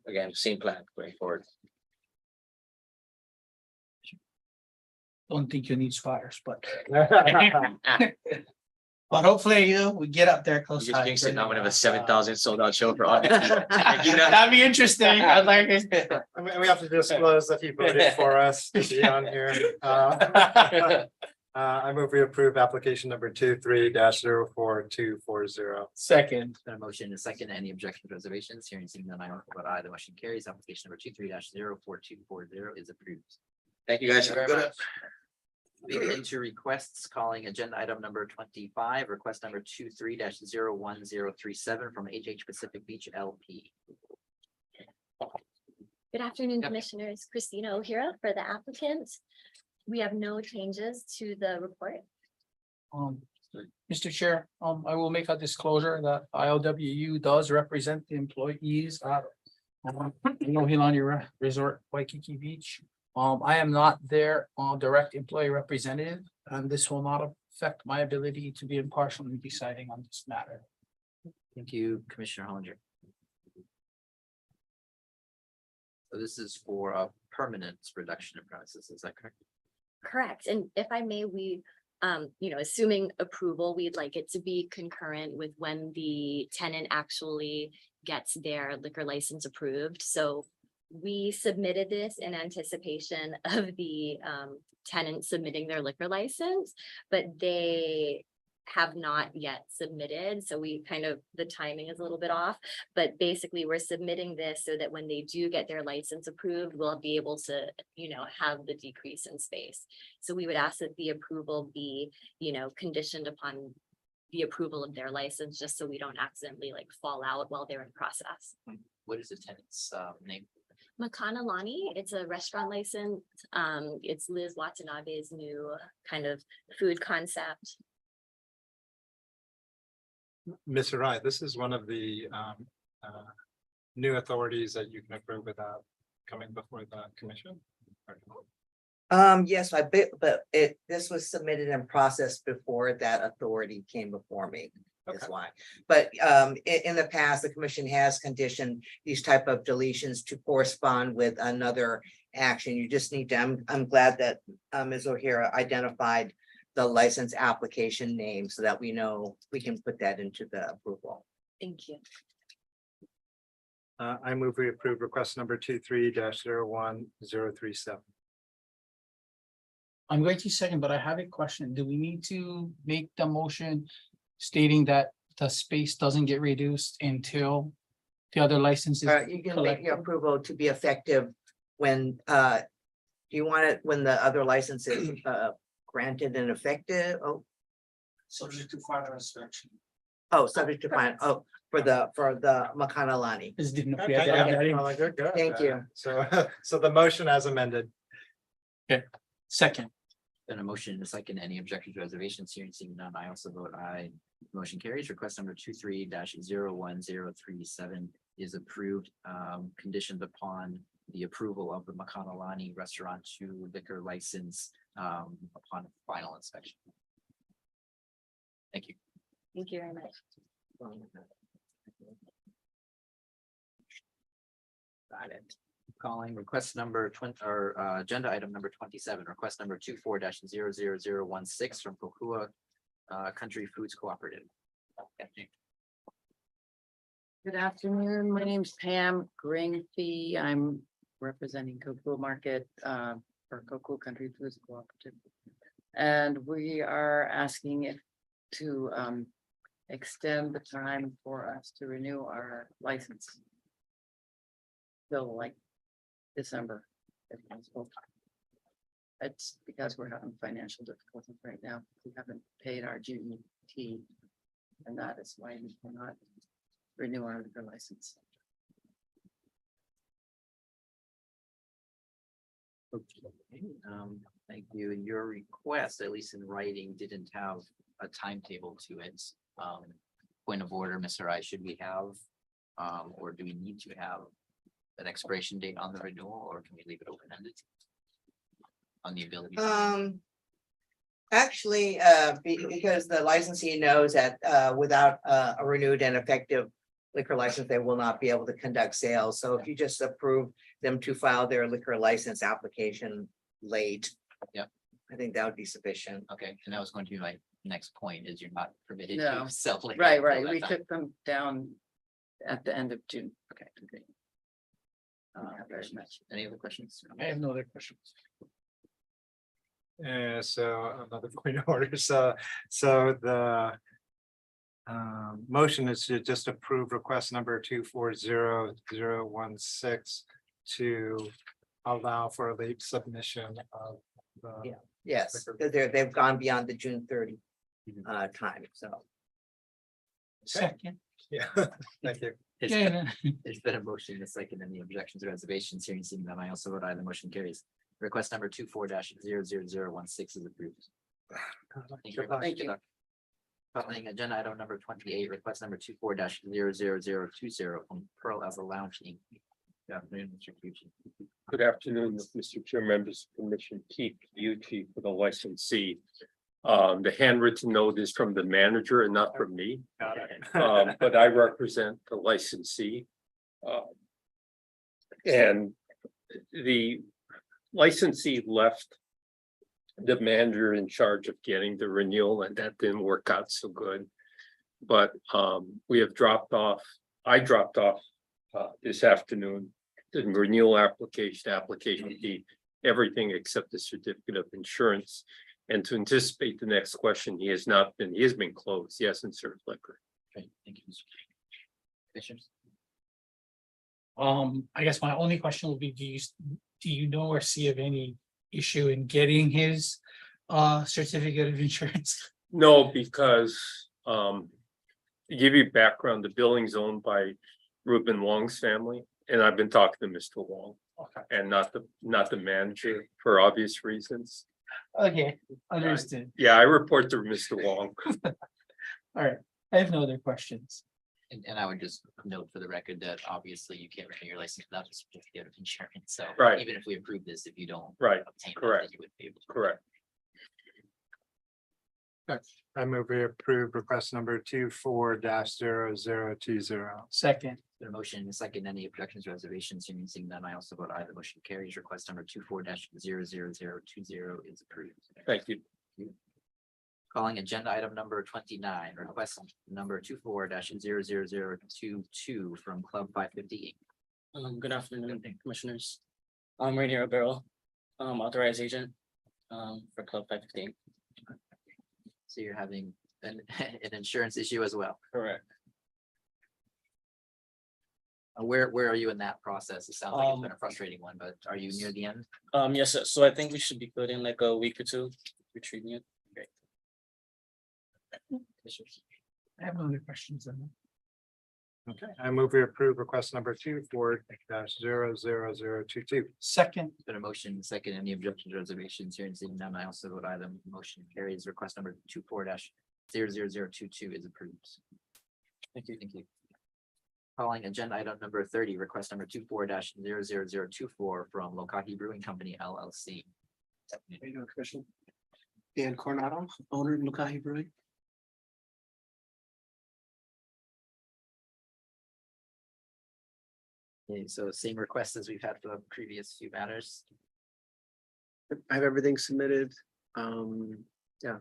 Again, same plan going forward. don't think you need fires, but but hopefully, we get up there close. You just jinxed it. Now we have a 7,000 sold out show for Augie. That'd be interesting. I'd like it. We have to disclose if you voted for us to be on here. I move we approve application number 23-04-240. Second, Been a motion in a second. Any objections or reservations? Hearing seeing none, I also vote aye. The motion carries. Application number 23-04-240 is approved. Thank you guys. Very much. Moving into requests, calling agenda item number 25, request number 23-01037 from HH Pacific Beach LP. Good afternoon, Yep. Commissioners. Christina O'Hara for the applicant. We have no changes to the report. Mr. Chair, I will make a disclosure that ILWU does represent the employees at Nohilani Resort Waikiki Beach. I am not their direct employee representative, and this will not affect my ability to be impartial in deciding on this matter. Thank you, Commissioner Hollinger. So this is for a permanent reduction of premises, is that correct? Correct. And if I may, we, assuming approval, we'd like it to be concurrent with when the tenant actually gets their liquor license approved. So we submitted this in anticipation of the tenant submitting their liquor license, but they have not yet submitted. So we the timing is a little bit off, but basically we're submitting this so that when they do get their license approved, we'll be able to, have the decrease in space. So we would ask that the approval be, conditioned upon the approval of their license, just so we don't accidentally fall out while they're in process. What is the tenant's name? Makanalani, it's a restaurant license. It's Liz Watanabe's new kind of food concept. Mr. Wright, this is one of the new authorities that you can approve without coming before the commission. Yes, this was submitted and processed before that authority came before me. That's Okay. why. But in the past, the commission has conditioned these type of deletions to correspond with another action. You just need to, I'm glad that Ms. O'Hara identified the license application name so that we know we can put that into the approval. Thank you. I move we approve request number 23-01037. I'm going to second, but I have a question. Do we need to make the motion stating that the space doesn't get reduced until the other licenses? You can make your approval to be effective when, do you want it when the other license is granted and effective? Oh, Subject to final inspection. subject to final, for the Makanalani. Just didn't know if we Okay. had to add that in. Oh, good. Thank you. So the motion as amended. Second, Been a motion in a second. Any objections, reservations? Hearing seeing none, I also vote aye. Motion carries. Request number 23-01037 is approved, conditioned upon the approval of the Makanalani Restaurant to liquor license upon final inspection. Thank you. Thank you very much. Got it. Calling request number 20 or agenda item number 27, request number 24-00016 from Kokua Country Foods Cooperative. Good afternoon. My name's Pam Gringfee. I'm representing Kokua Market for Kokua Country Foods Cooperative. And we are asking if to extend the time for us to renew our license. Till like December, if possible. It's because we're having financial difficulties right now. We haven't paid our GET. And that is why we cannot renew our liquor license. Thank you. And your request, at least in writing, didn't have a timetable to it. Point of order, Mr. I, should we have, or do we need to have an expiration date on the renewal, or can we leave it open-ended? On the ability. Actually, because the licensee knows that without a renewed and effective liquor license, they will not be able to conduct sales. So if you just approve them to file their liquor license application late. Yep. I think that would be sufficient. Okay, and that was going to be my next point, is you're not permitted No. to sell. liquor Right, until right. that We time. took them down at the end of June. Okay. Okay. Very much. Any other questions? I have no other questions. So another point of order, so the. Motion is to just approve request number 240016 to allow for a late submission of the. Yeah. Yes, because they've gone beyond the June 30 time, so. Second. Yeah, thank you. It's Yeah, been- yeah. There's been a motion, a second, any objections or reservations, hearing seeing them, I also vote aye, the motion carries. Request number 24-00016 is approved. Thank you very much. Thank you. Calling agenda item number 28, request number 24-00020 from Pearl as a Lounge Inc. Good afternoon, Mr. Kyuchi. Good afternoon, Mr. Chair, members of the commission, Keith Yuchi for the licensee. The handwritten note is from the manager and not from me, Got it. but I represent the licensee. And the licensee left the manager in charge of getting the renewal, and that didn't work out so good. But we have dropped off, I dropped off this afternoon, the renewal application fee, everything except the certificate of insurance. And to anticipate the next question, he has been closed, he hasn't served liquor. Okay, thank you, Mr. Commissioners. I guess my only question will be, do you know or see of any issue in getting his certificate of insurance? No, because to give you background, the building's owned by Ruben Wong's family, and I've been talking to Mr. Wong. Okay. And not the manager for obvious reasons. Okay, understood. Yeah, I report to Mr. Wong. All right, I have no other questions. And I would just note for the record that obviously you can't renew your license without a certificate of insurance, so. Right. Even if we approve this, if you don't. Right, obtain that, correct. then you wouldn't be able to. Correct. I move we approve request number 24-0020. Second, The motion and a second, any objections, reservations, hearing seeing none, I also vote aye, the motion carries. Request number 24-00020 is approved. Thank you. Calling agenda item number 29, request number 24-00022 from Club 550 Inc. Good afternoon, commissioners. I'm Rainier Barrel, authorized agent, for Club 515. So you're having an insurance issue as well. Correct. Where are you in that process? It sounds like it's been a frustrating one, but are you near the end? Yes, sir. So I think we should be good in like a week or two, retrieving it. Great. Commissioners? I have no other questions. Then. Okay, I move we approve request number 24-00022. Second, Been a motion, second, any objections, reservations, hearing seeing none, I also vote aye, the motion carries. Request number 24-00022 is approved. Thank you. Thank you. Calling agenda item number 30, request number 24-00024 from Lokahi Brewing Company LLC. How you doing, Commissioner? Dan Coronado, owner of Lukahi Brewing. Okay, so same request as we've had for the previous few matters. I have everything submitted. Yeah,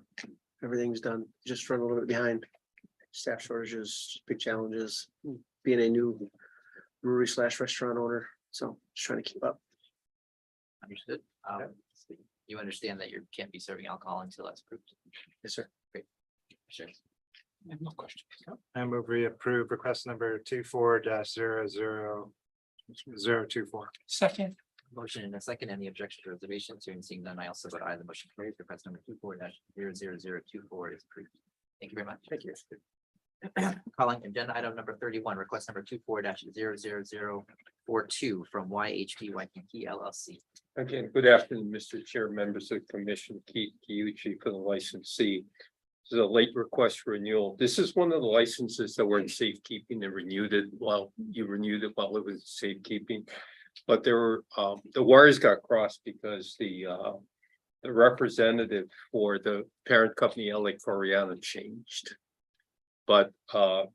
everything's done. Just run a little bit behind. Staff shortages, big challenges, being a new brewery / restaurant owner. So just trying to keep up. Understood. You understand that you can't be serving alcohol until that's approved. Yes, sir. Sure. I have no questions. I move we approve request number 24-0024. Second, Motion in a second. Any objections or reservations? Hearing and seeing none, I also vote aye. The motion carries. Request number 24-00024 is approved. Thank you very much. Thank you. Calling agenda item number 31, request number 24-00042 from YHP Waikiki LLC. Again, good afternoon, Mr. Chair, members of the commission, Keith Kiuchi for the licensee. This is a late request for renewal. This is one of the licenses that were in safekeeping and renewed it while it was in safekeeping. But there were, the wires got crossed because the representative for the parent company, LIQ changed. But, so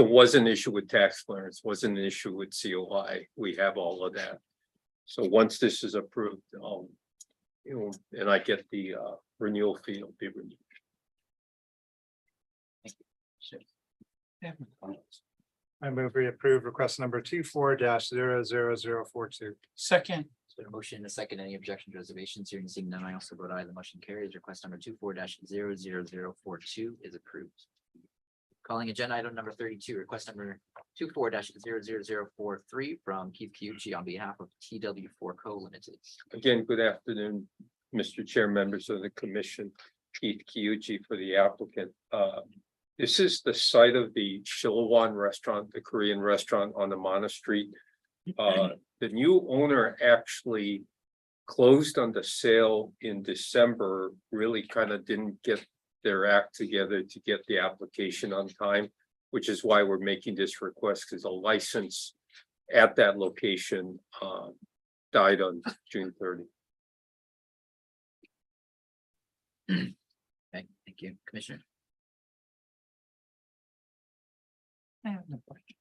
it was an issue with tax clearance, wasn't an issue with COI. We have all of that. So once this is approved, and I get the renewal fee, it'll be renewed. I move we approve request number 24-00042. second, There's been a motion in a second. Any objections, reservations? Hearing and seeing none, I also vote aye. The motion carries. Request number 24-00042 is approved. Calling agenda item number 32, request number 24-00043 from Keith Kiuchi on behalf of TW4 Co Limited. Again, good afternoon, Mr. Chair, members of the commission, Keith Kiuchi for the applicant. This is the site of the Shilawan restaurant, the Korean restaurant on the Mana Street. The new owner actually closed on the sale in December, really kind of didn't get their act together to get the application on time, which is why we're making this request, because a license at that location died on June 30. Okay, thank you, Commissioner. I have no question.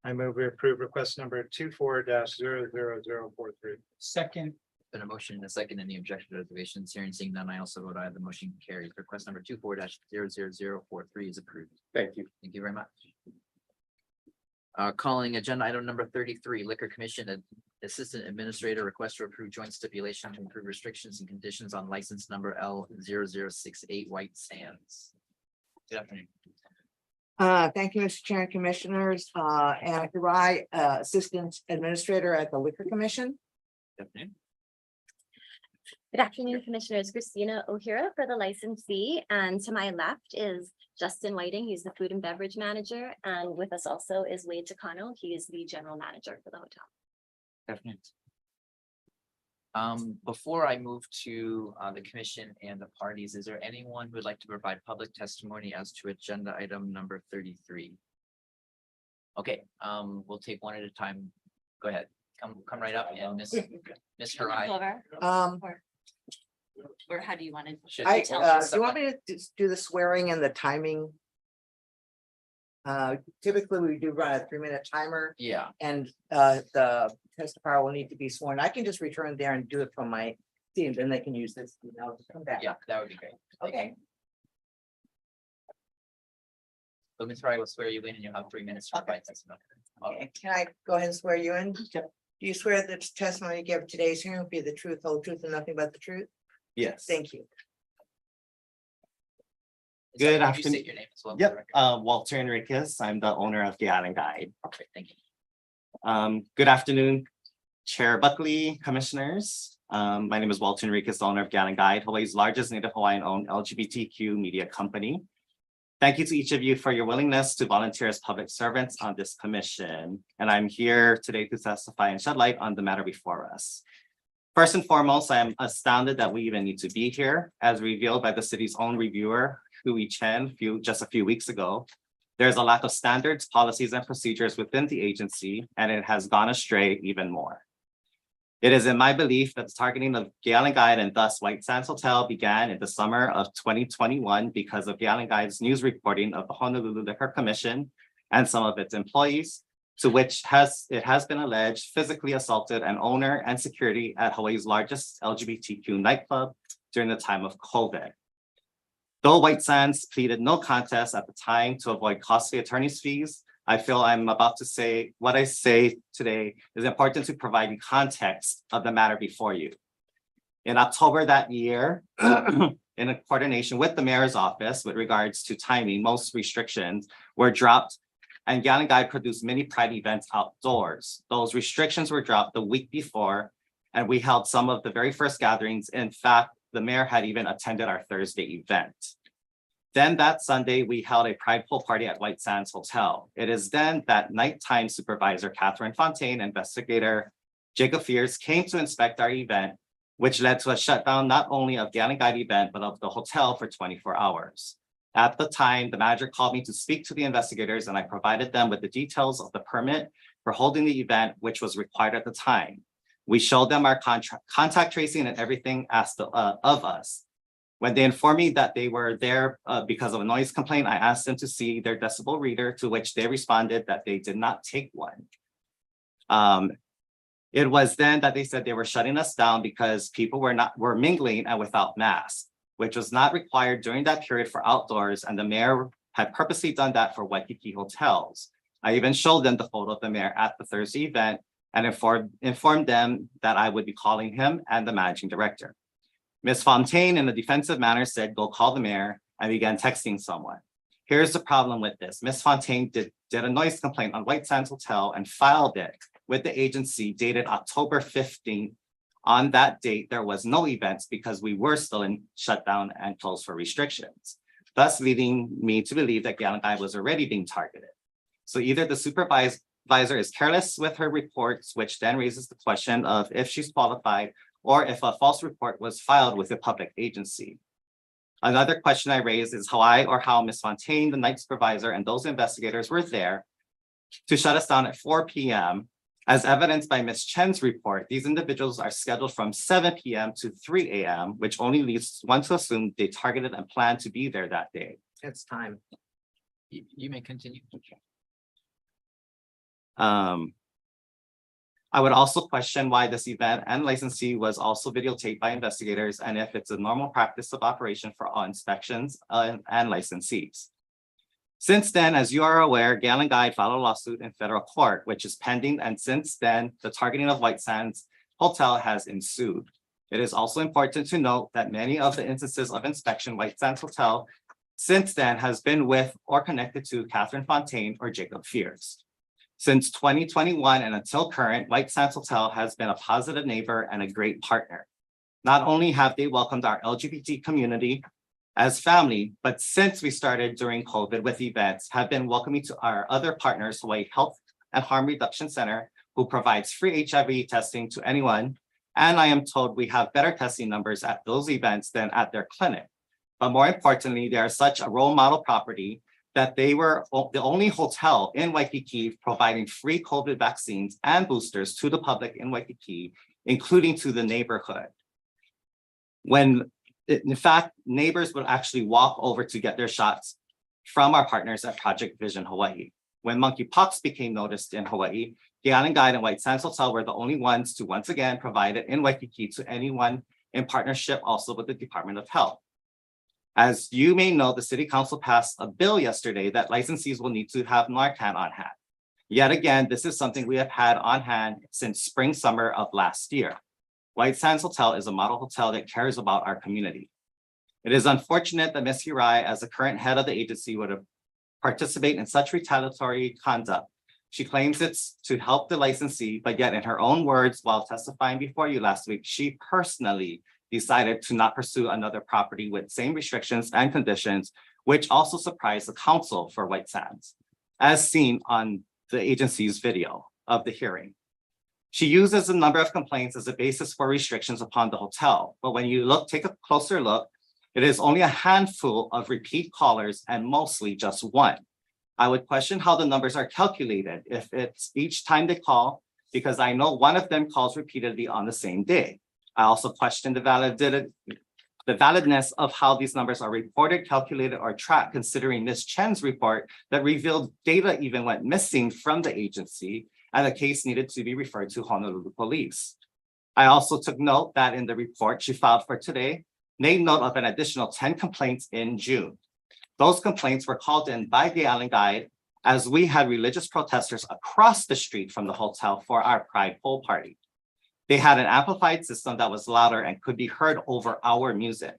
I move we approve request number 24-00043. Second, Been a motion in a second. Any objections or reservations? Hearing and seeing none, I also vote aye. The motion carries. Request number 24-00043 is approved. Thank you. Thank you very much. Calling agenda item number 33, Liquor Commission Assistant Administrator request to approve joint stipulation to improve restrictions and conditions on license number L0068 White Sands. Good afternoon. Thank you, Mr. Chair and Commissioners. Anna Rai, Assistant Administrator at the Liquor Commission. Good afternoon. Good afternoon, Commissioners. Christina O'Hara for the licensee, and to my left is Justin Whiting. He's the food and beverage manager, and with us also is Wade Takano. He is the general manager for the hotel. Good afternoon. Before I move to the commission and the parties, is there anyone who would like to provide public testimony as to agenda item number 33? Okay, we'll take one at a time. Go ahead. Come right up and Ms. Harai. Or how do you want to? Do you want me to just do the swearing and the timing? Typically, we do run a 3-minute timer. Yeah, And the testifier will need to be sworn. I can just return there and do it from my team, then they can use this. I'll just come back. yeah, that would be great. Thank you. Okay. So Ms. Harai will swear you in and you'll have 3 minutes to provide testimony. Okay, can I go ahead and swear you in? Do you swear that the testimony you give at today's hearing will be the truth, whole truth, and nothing but the truth? Yes. Thank you. Good Could you state afternoon. your name as well? for the Yep, record? Walter Enriquez. I'm the owner of the Island Guide. Okay, thank you. Good afternoon, Chair Buckley, Commissioners. My name is Walter Enriquez, the owner of Gallon Guide, Hawaii's largest Native Hawaiian-owned LGBTQ media company. Thank you to each of you for your willingness to volunteer as public servants on this commission. And I'm here today to testify and shed light on the matter before us. First and foremost, I am astounded that we even need to be here, as revealed by the city's own reviewer, Hui Chen, just a few weeks ago. There's a lack of standards, policies, and procedures within the agency, and it has gone astray even more. It is in my belief that the targeting of Gallon Guide and thus White Sands Hotel began in the summer of 2021 because of Gallon Guide's news reporting of the Honolulu Liquor Commission and some of its employees, to which it has been alleged physically assaulted an owner and security at Hawaii's largest LGBTQ nightclub during the time of COVID. Though White Sands pleaded no contest at the time to avoid costly attorney's fees, I feel I'm about to say what I say today is important to provide you context of the matter before you. In October that year, in coordination with the mayor's office with regards to timing, most restrictions were dropped and Gallon Guide produced many Pride events outdoors. Those restrictions were dropped the week before, and we held some of the very first gatherings. In fact, the mayor had even attended our Thursday event. Then that Sunday, we held a Pride pool party at White Sands Hotel. It is then that nighttime supervisor Catherine Fontaine, investigator Jacob Fears came to inspect our event, which led to a shutdown not only of Gallon Guide event, but of the hotel for 24 hours. At the time, the manager called me to speak to the investigators and I provided them with the details of the permit for holding the event, which was required at the time. We showed them our contact tracing and everything asked of us. When they informed me that they were there because of a noise complaint, I asked them to see their decibel reader, to which they responded that they did not take one. It was then that they said they were shutting us down because people were mingling and without masks, which was not required during that period for outdoors, and the mayor had purposely done that for Waikiki hotels. I even showed them the photo of the mayor at the Thursday event and informed them that I would be calling him and the managing director. Ms. Fontaine, in a defensive manner, said, "Go call the mayor," and began texting someone. Here's the problem with this. Ms. Fontaine did a noise complaint on White Sands Hotel and filed it with the agency dated October 15th. On that date, there was no events because we were still in shutdown and closed for restrictions, thus leading me to believe that Gallon Guide was already being targeted. So either the supervisor is careless with her reports, which then raises the question of if she's qualified, or if a false report was filed with a public agency. Another question I raised is how Ms. Fontaine, the night supervisor, and those investigators were there to shut us down at 4 p.m. As evidenced by Ms. Chen's report, these individuals are scheduled from 7 p.m. to 3 a.m., which only leads one to assume they targeted and planned to be there that day. It's time. You may continue. I would also question why this event and licensee was also videotaped by investigators and if it's a normal practice of operation for all inspections and licensees. Since then, as you are aware, Gallon Guide filed a lawsuit in federal court, which is pending, and since then, the targeting of White Sands Hotel has ensued. It is also important to note that many of the instances of inspection White Sands Hotel since then has been with or connected to Catherine Fontaine or Jacob Fears. Since 2021 and until current, White Sands Hotel has been a positive neighbor and a great partner. Not only have they welcomed our LGBT community as family, but since we started during COVID with events, have been welcoming to our other partners, Hawaii Health and Harm Reduction Center, who provides free HIV testing to anyone. And I am told we have better testing numbers at those events than at their clinic. But more importantly, they are such a role model property that they were the only hotel in Waikiki providing free COVID vaccines and boosters to the public in Waikiki, including to the neighborhood. When in fact, neighbors would actually walk over to get their shots from our partners at Project Vision Hawaii. When monkeypox became noticed in Hawaii, Gallon Guide and White Sands Hotel were the only ones to once again provide it in Waikiki to anyone in partnership also with the Department of Health. As you may know, the City Council passed a bill yesterday that licensees will need to have Narcan on hand. Yet again, this is something we have had on hand since spring, summer of last year. White Sands Hotel is a model hotel that cares about our community. It is unfortunate that Ms. Hirai, as the current head of the agency, would participate in such retaliatory conduct. She claims it's to help the licensee, but yet in her own words, while testifying before you last week, she personally decided to not pursue another property with same restrictions and conditions, which also surprised the council for White Sands, as seen on the agency's video of the hearing. She uses the number of complaints as a basis for restrictions upon the hotel. But when you take a closer look, it is only a handful of repeat callers and mostly just one. I would question how the numbers are calculated if it's each time they call, because I know one of them calls repeatedly on the same day. I also question the validness of how these numbers are reported, calculated, or tracked, considering Ms. Chen's report that revealed data even went missing from the agency, and the case needed to be referred to Honolulu Police. I also took note that in the report she filed for today, made note of an additional 10 complaints in June. Those complaints were called in by the Gallon Guide as we had religious protesters across the street from the hotel for our Pride pool party. They had an amplified system that was louder and could be heard over our music.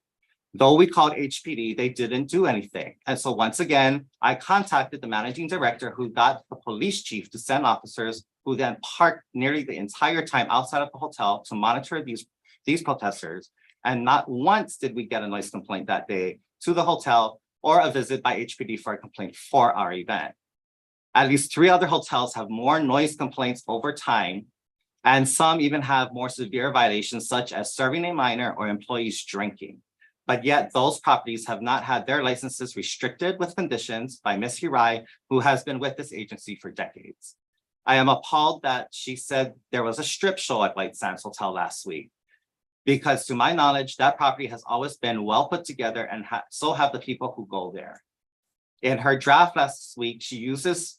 Though we called HPD, they didn't do anything. And so once again, I contacted the managing director who got the police chief to send officers who then parked nearly the entire time outside of the hotel to monitor these protesters. And not once did we get a noise complaint that day to the hotel or a visit by HPD for a complaint for our event. At least 3 other hotels have more noise complaints over time, and some even have more severe violations such as serving a minor or employees drinking. But yet those properties have not had their licenses restricted with conditions by Ms. Hirai, who has been with this agency for decades. I am appalled that she said there was a strip show at White Sands Hotel last week, because to my knowledge, that property has always been well put together, and so have the people who go there. In her draft last week, she uses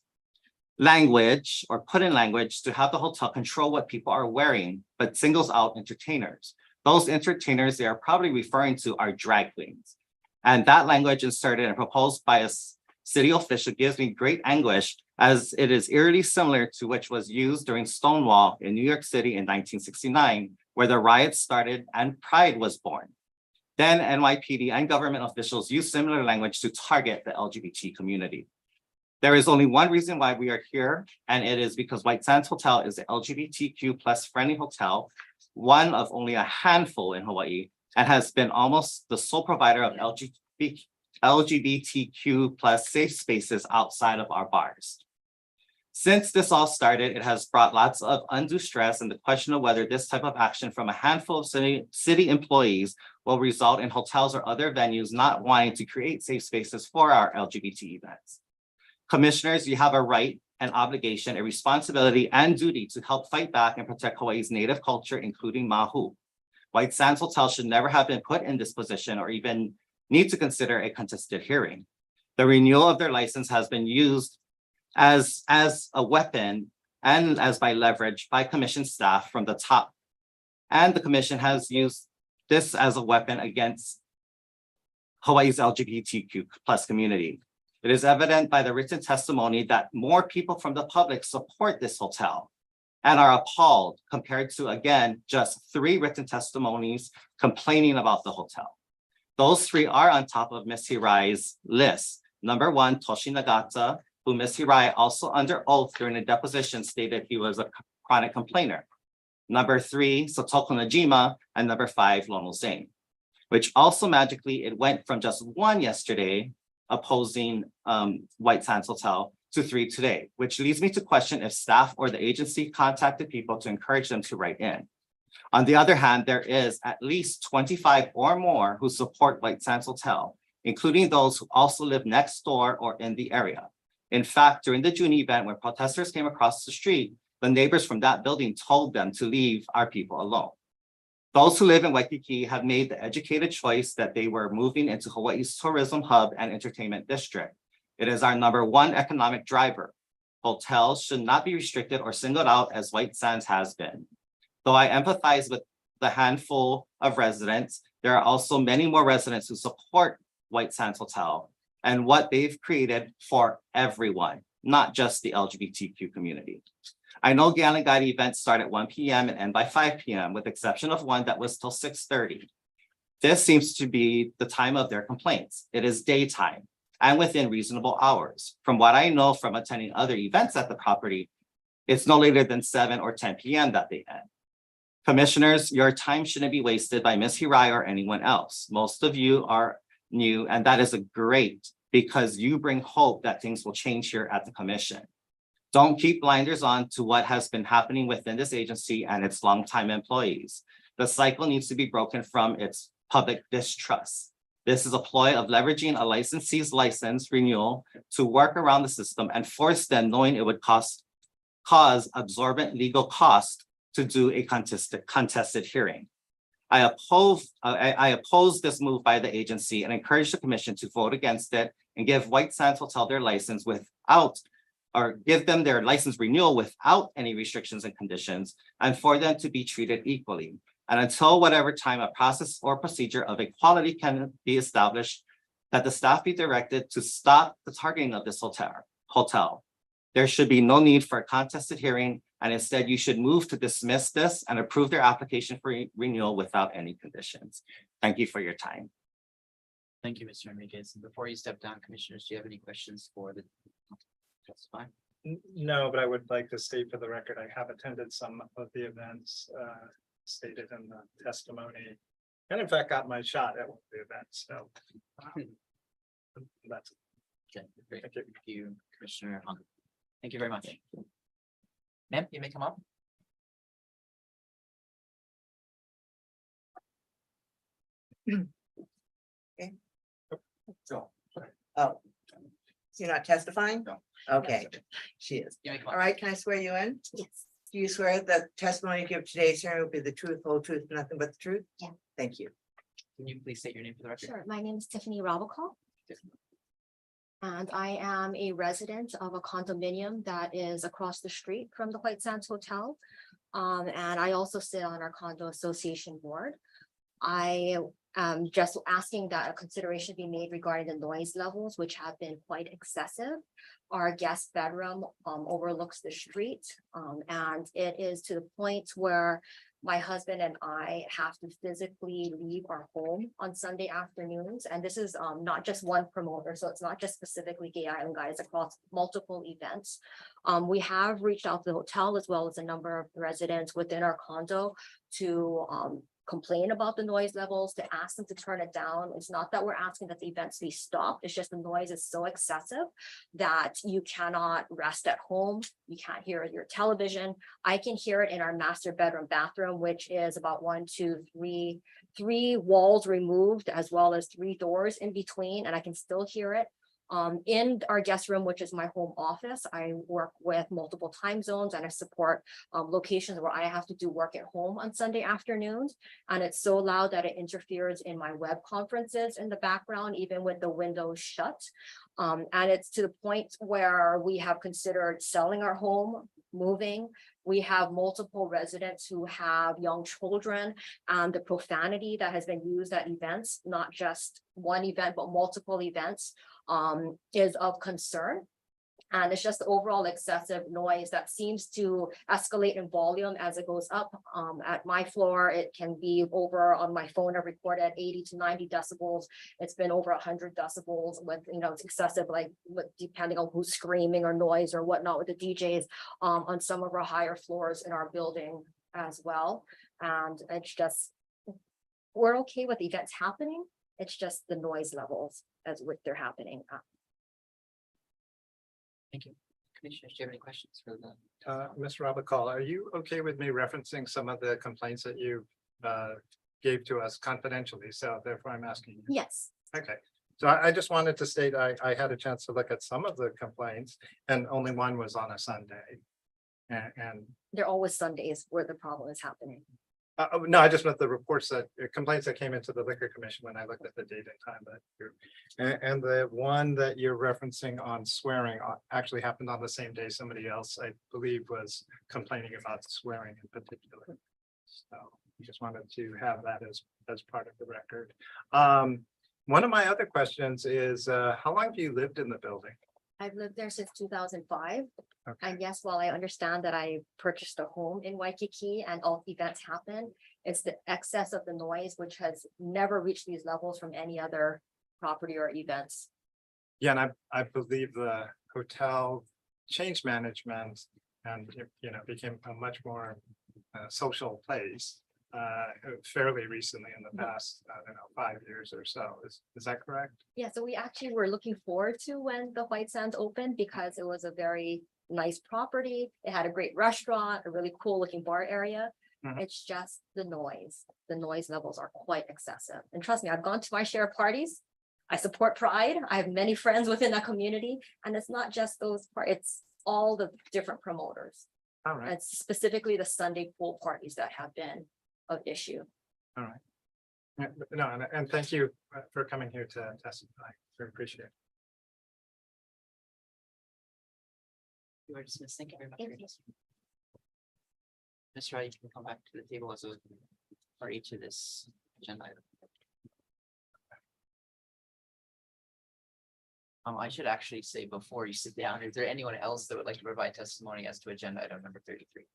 language or put in language to have the hotel control what people are wearing, but singles out entertainers. Those entertainers they are probably referring to are drag queens. And that language inserted and proposed by a city official gives me great anguish, as it is eerily similar to which was used during Stonewall in New York City in 1969, where the riots started and Pride was born. Then NYPD and government officials used similar language to target the LGBT community. There is only one reason why we are here, and it is because White Sands Hotel is an LGBTQ plus friendly hotel, one of only a handful in Hawaii, and has been almost the sole provider of LGBTQ plus safe spaces outside of our bars. Since this all started, it has brought lots of undue stress, and the question of whether this type of action from a handful of city employees will result in hotels or other venues not wanting to create safe spaces for our LGBT events. Commissioners, you have a right, an obligation, a responsibility, and duty to help fight back and protect Hawaii's native culture, including Mahu. White Sands Hotel should never have been put in this position or even need to consider a contested hearing. The renewal of their license has been used as a weapon and as by leverage by commission staff from the top. And the commission has used this as a weapon against Hawaii's LGBTQ plus community. It is evident by the written testimony that more people from the public support this hotel and are appalled compared to, again, just 3 written testimonies complaining about the hotel. Those 3 are on top of Ms. Hirai's list. Number 1, Toshi Nagata, who Ms. Hirai also under oath during a deposition stated he was a chronic complainer. Number 3, Sotoko Najima, and number 5, Lono Zane, which also magically, it went from just 1 yesterday opposing White Sands Hotel to 3 today, which leads me to question if staff or the agency contacted people to encourage them to write in. On the other hand, there is at least 25 or more who support White Sands Hotel, including those who also live next door or in the area. In fact, during the June event, when protesters came across the street, the neighbors from that building told them to leave our people alone. Those who live in Waikiki have made the educated choice that they were moving into Hawaii's tourism hub and entertainment district. It is our number 1 economic driver. Hotels should not be restricted or singled out as White Sands has been. Though I empathize with the handful of residents, there are also many more residents who support White Sands Hotel and what they've created for everyone, not just the LGBTQ community. I know Galen Guide events start at 1 p.m. and end by 5 p.m., with the exception of one that was till 6:30. This seems to be the time of their complaints. It is daytime and within reasonable hours. From what I know from attending other events at the property, it's no later than 7 or 10 p.m. that they end. Commissioners, your time shouldn't be wasted by Ms. Hirai or anyone else. Most of you are new, and that is great because you bring hope that things will change here at the commission. Don't keep blinders on to what has been happening within this agency and its longtime employees. The cycle needs to be broken from its public distrust. This is a ploy of leveraging a licensee's license renewal to work around the system and force them, knowing it would cause absorbent legal cost to do a contested hearing. I oppose this move by the agency and encourage the commission to vote against it and give White Sands Hotel their license give them their license renewal without any restrictions and conditions, and for them to be treated equally. And until whatever time a process or procedure of equality can be established, that the staff be directed to stop the targeting of this hotel. There should be no need for a contested hearing, and instead you should move to dismiss this and approve their application for renewal without any conditions. Thank you for your time. Thank you, Mr. Enriquez. And before you step down, commissioners, do you have any questions for the? That's fine. No, but I would like to state for the record, I have attended some of the events stated in the testimony. And in fact, got my shot at one of the events, so. That's. Okay, great. Thank you. Thank you, Commissioner Hung. Thank you very much. Ma'am, you may come up. Oh, so you're not testifying? No. Okay, she is. You may come All up. right, can I swear you in? Yes. Do you swear that testimony you give today's hearing will be the truth, whole truth, and nothing but the truth? Yeah. Thank you. Can you please state your name for the record? Sure. My name is Tiffany Rabakal. And I am a resident of a condominium that is across the street from the White Sands Hotel. And I also sit on our condo association board. I am just asking that a consideration be made regarding the noise levels, which have been quite excessive. Our guest bedroom overlooks the street, and it is to the point where my husband and I have to physically leave our home on Sunday afternoons. And this is not just one promoter, so it's not just specifically Gay Island Guys, across multiple events. We have reached out to the hotel as well as a number of residents within our condo to complain about the noise levels, to ask them to turn it down. It's not that we're asking that the events be stopped. It's just the noise is so excessive that you cannot rest at home. You can't hear your television. I can hear it in our master bedroom bathroom, which is about three walls removed, as well as 3 doors in between, and I can still hear it. In our guest room, which is my home office, I work with multiple time zones and I support locations where I have to do work at home on Sunday afternoons. And it's so loud that it interferes in my web conferences in the background, even with the windows shut. And it's to the point where we have considered selling our home, moving. We have multiple residents who have young children, and the profanity that has been used at events, not just one event, but multiple events, is of concern. And it's just the overall excessive noise that seems to escalate in volume as it goes up. At my floor, it can be over, on my phone, I record at 80 to 90 decibels. It's been over 100 decibels with, it's excessive, like depending on who's screaming or noise or whatnot with the DJs on some of our higher floors in our building as well. And it's just, we're okay with events happening. It's just the noise levels as with they're happening. Thank you. Commissioners, do you have any questions for the? Ms. Rabakal, are you okay with me referencing some of the complaints that you gave to us confidentially? So therefore I'm asking you. Yes. Okay, so I just wanted to state, I had a chance to look at some of the complaints and only one was on a Sunday. And They're always Sundays where the problem is happening. no, I just meant the reports complaints that came into the Liquor Commission when I looked at the date and time that you. And the one that you're referencing on swearing actually happened on the same day. Somebody else, I believe, was complaining about swearing in particular. So I just wanted to have that as part of the record. One of my other questions is, how long have you lived in the building? I've lived there since 2005. Okay. And yes, while I understand that I purchased a home in Waikiki and all events happen, it's the excess of the noise, which has never reached these levels from any other property or events. Yeah, and I believe the hotel changed management and, became a much more social place fairly recently in the past, 5 years or so. Is that correct? Yeah, so we actually were looking forward to when the White Sands opened because it was a very nice property. It had a great restaurant, a really cool looking bar area. Mhm. It's just the noise. The noise levels are quite excessive. And trust me, I've gone to my share of parties. I support Pride. I have many friends within that community. And it's not just those it's all the different promoters. All right, It's specifically the Sunday pool parties that have been of issue. all right. No, and thank you for coming here to testify. We appreciate it. You are dismissed. Thank you very much. Thank for your you. testimony. Mr. Wright, you can come back to the table as a party to this agenda item. I should actually say before you sit down, is there anyone else that would like to provide testimony as to agenda item number 33?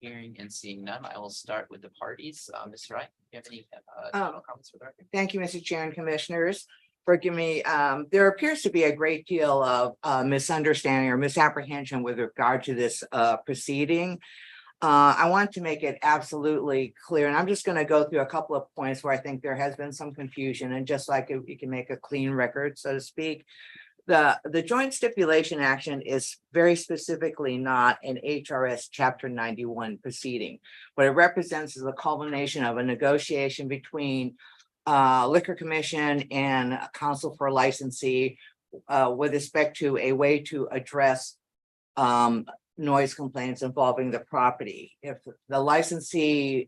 Hearing and seeing none, I will start with the parties. Ms. Wright, do you have any final comments for the record? Thank you, Mr. Chair and Commissioners. Forgive me, there appears to be a great deal of misunderstanding or misapprehension with regard to this proceeding. I want to make it absolutely clear, and I'm just going to go through a couple of points where I think there has been some confusion, and just like we can make a clean record, so to speak. The joint stipulation action is very specifically not an HRS Chapter 91 proceeding. What it represents is a culmination of a negotiation between Liquor Commission and Council for Licensee with respect to a way to address noise complaints involving the property. If the licensee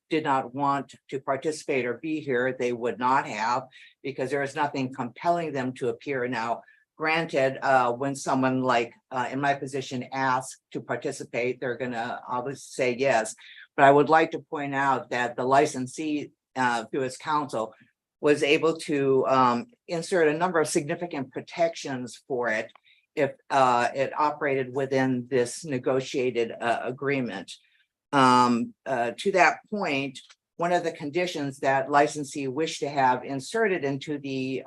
did not want to participate or be here, they would not have, because there is nothing compelling them to appear. Now, granted, when someone like in my position asks to participate, they're gonna obviously say yes. But I would like to point out that the licensee through its counsel was able to insert a number of significant protections for it if it operated within this negotiated agreement. To that point, one of the conditions that licensee wished to have inserted into the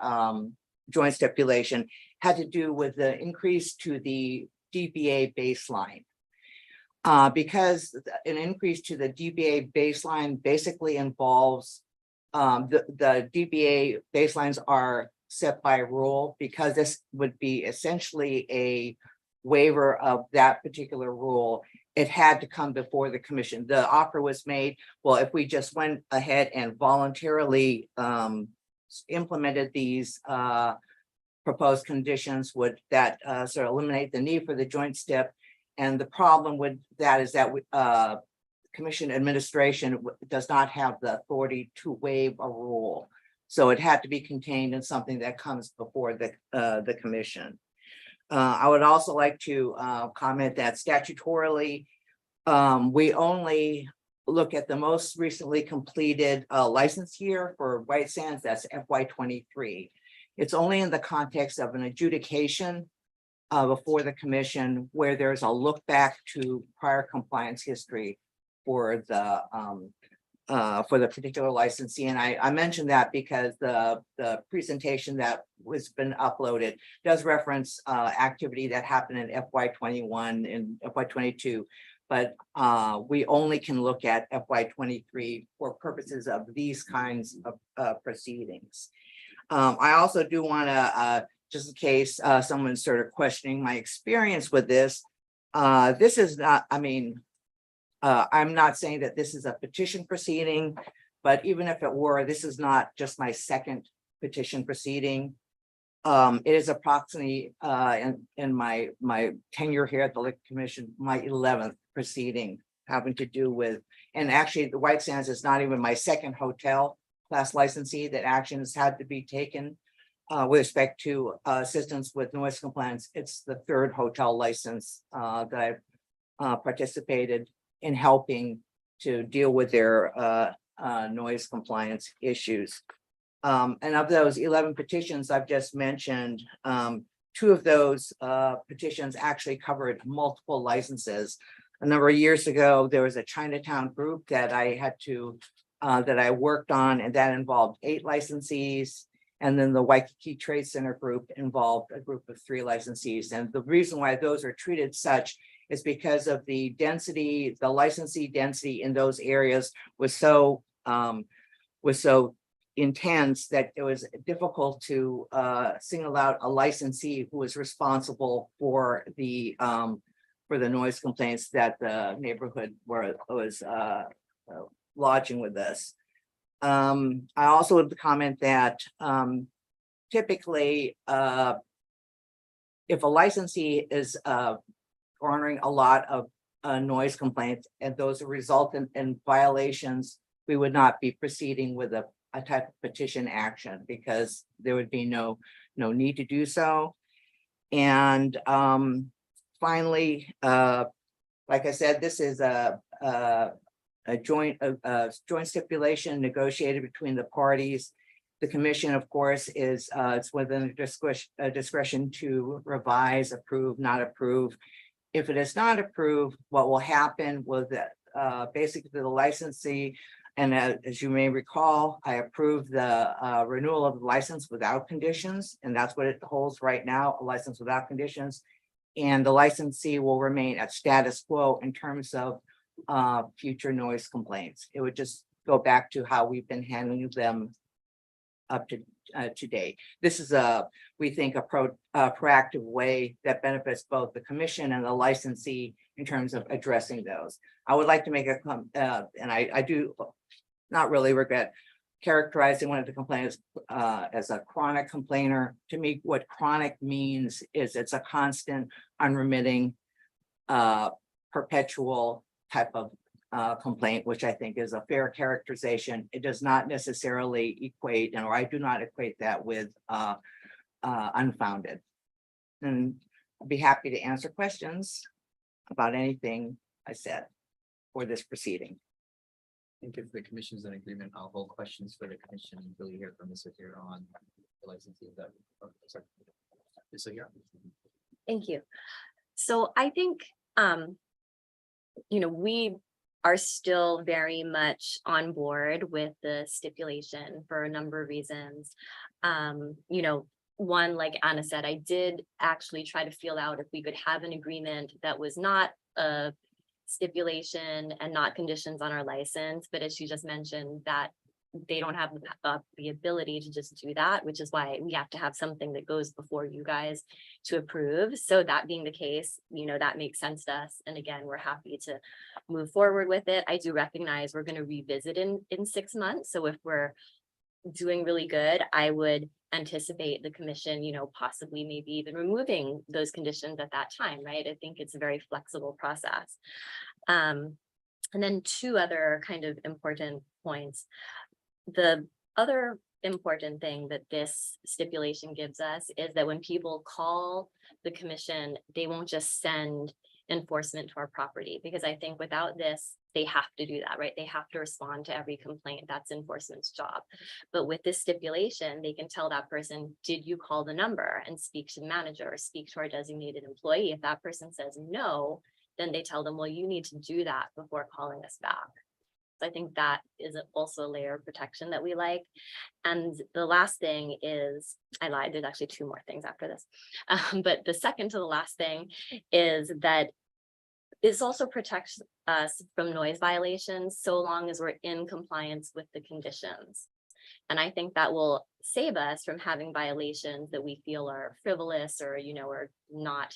joint stipulation had to do with the increase to the DBA baseline. Because an increase to the DBA baseline basically involves the DBA baselines are set by rule, because this would be essentially a waiver of that particular rule. It had to come before the commission. The offer was made, well, if we just went ahead and voluntarily implemented these proposed conditions, would that sort of eliminate the need for the joint stip? And the problem with that is that commission administration does not have the authority to waive a rule. So it had to be contained in something that comes before the commission. I would also like to comment that statutorily, we only look at the most recently completed license year for White Sands, that's FY23. It's only in the context of an adjudication before the commission where there's a look back to prior compliance history for the particular licensee. And I mentioned that because the presentation that was been uploaded does reference activity that happened in FY21 and FY22, but we only can look at FY23 for purposes of these kinds of proceedings. I also do want to, just in case someone's sort of questioning my experience with this, this is not, I mean, I'm not saying that this is a petition proceeding, but even if it were, this is not just my second petition proceeding. It is approximately in my tenure here at the Liquor Commission, my 11th proceeding having to do with, and actually the White Sands is not even my second hotel class licensee that action has had to be taken with respect to assistance with noise compliance. It's the third hotel license that I've participated in helping to deal with their noise compliance issues. And of those 11 petitions I've just mentioned, 2 of those petitions actually covered multiple licenses. A number of years ago, there was a Chinatown group that I had to, that I worked on, and that involved 8 licensees. And then the Waikiki Trade Center group involved a group of 3 licensees. And the reason why those are treated such is because of the density, the licensee density in those areas was so intense that it was difficult to single out a licensee who was responsible for the noise complaints that the neighborhood was lodging with us. I also would comment that typically, if a licensee is garnering a lot of noise complaints and those result in violations, we would not be proceeding with a type of petition action because there would be no need to do so. And finally, like I said, this is a joint stipulation negotiated between the parties. The commission, of course, is it's within a discretion to revise, approve, not approve. If it is not approved, what will happen was that basically the licensee. And as you may recall, I approved the renewal of the license without conditions, and that's what it holds right now, a license without conditions. And the licensee will remain at status quo in terms of future noise complaints. It would just go back to how we've been handling them up to date. This is we think a proactive way that benefits both the commission and the licensee in terms of addressing those. I would like to make and I do not really regret characterizing one of the complainants as a chronic complainer. To me, what chronic means is it's a constant, unremitting, perpetual type of complaint, which I think is a fair characterization. It does not necessarily equate, or I do not equate that with unfounded. And I'd be happy to answer questions about anything I said for this proceeding. I think if the commission's in agreement, I'll hold questions for the commission until you hear from Ms. here on the licensee. Is that, oh, sorry. Ms. O'Hara? Thank you. So I think, we are still very much on board with the stipulation for a number of reasons. One, like Anna said, I did actually try to feel out if we could have an agreement that was not a stipulation and not conditions on our license, but as she just mentioned, that they don't have the ability to just do that, which is why we have to have something that goes before you guys to approve. So that being the case, that makes sense to us. And again, we're happy to move forward with it. I do recognize we're going to revisit in 6 months. So if we're doing really good, I would anticipate the commission, possibly maybe even removing those conditions at that time, right? I think it's a very flexible process. And then 2 other kind of important points. The other important thing that this stipulation gives us is that when people call the commission, they won't just send enforcement to our property, because I think without this, they have to do that, right? They have to respond to every complaint. That's enforcement's job. But with this stipulation, they can tell that person, did you call the number, and speak to the manager or speak to our designated employee. If that person says no, then they tell them, well, you need to do that before calling us back. So I think that is also a layer of protection that we like. And the last thing is, I lied, there's actually 2 more things after this. But the second to the last thing is that this also protects us from noise violations so long as we're in compliance with the conditions. And I think that will save us from having violations that we feel are frivolous or, are not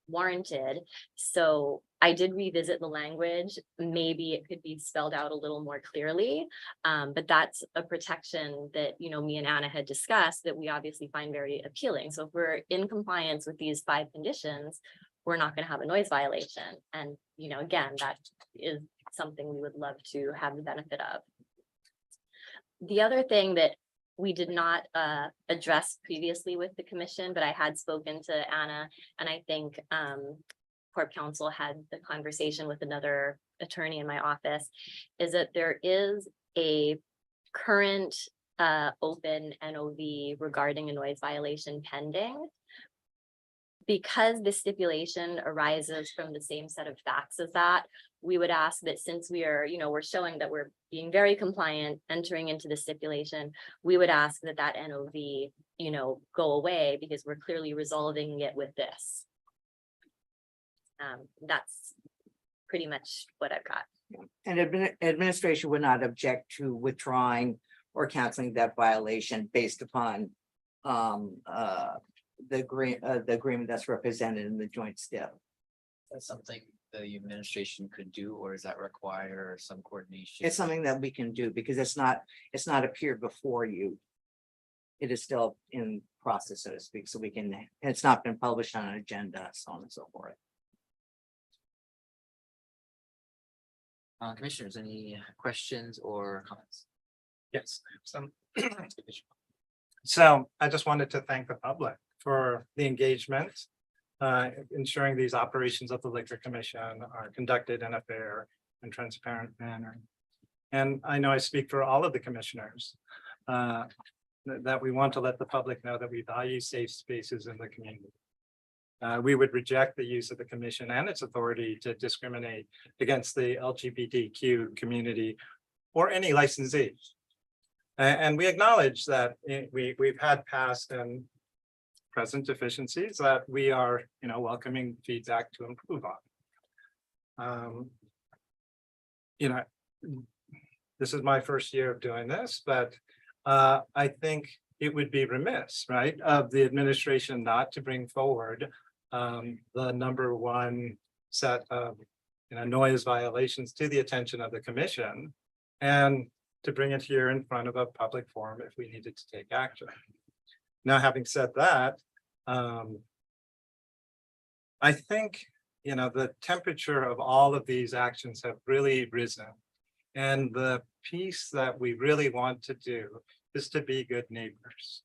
warranted. So I did revisit the language. Maybe it could be spelled out a little more clearly, but that's a protection that, me and Anna had discussed that we obviously find very appealing. So if we're in compliance with these 5 conditions, we're not going to have a noise violation. And, again, that is something we would love to have the benefit of. The other thing that we did not address previously with the commission, but I had spoken to Anna, and I think Corp Counsel had the conversation with another attorney in my office, is that there is a current open NOV regarding a noise violation pending. Because the stipulation arises from the same set of facts as that, we would ask that since we are, we're showing that we're being very compliant, entering into the stipulation, we would ask that that NOV, go away, because we're clearly resolving it with this. That's pretty much what I've got. And administration would not object to withdrawing or canceling that violation based upon the agreement that's represented in the joint stip. That's something the administration could do, or does that require some coordination? It's something that we can do because it's not appeared before you. It is still in process, so to speak, so we can, it's not been published on an agenda, so on and so forth. Commissioners, any questions or comments? Yes, some. So I just wanted to thank the public for the engagement, ensuring these operations of the Liquor Commission are conducted in a fair and transparent manner. And I know I speak for all of the commissioners that we want to let the public know that we value safe spaces in the community. we would reject the use of the commission and its authority to discriminate against the LGBTQ community or any licensee. And we acknowledge that we've had past and present deficiencies that we are, welcoming feedback to improve on. This is my first year of doing this, but I think it would be remiss, right, of the administration not to bring forward the number one set of noise violations to the attention of the commission and to bring it here in front of a public forum if we needed to take action. Now, having said that, I think, the temperature of all of these actions have really risen. And the piece that we really want to do is to be good neighbors.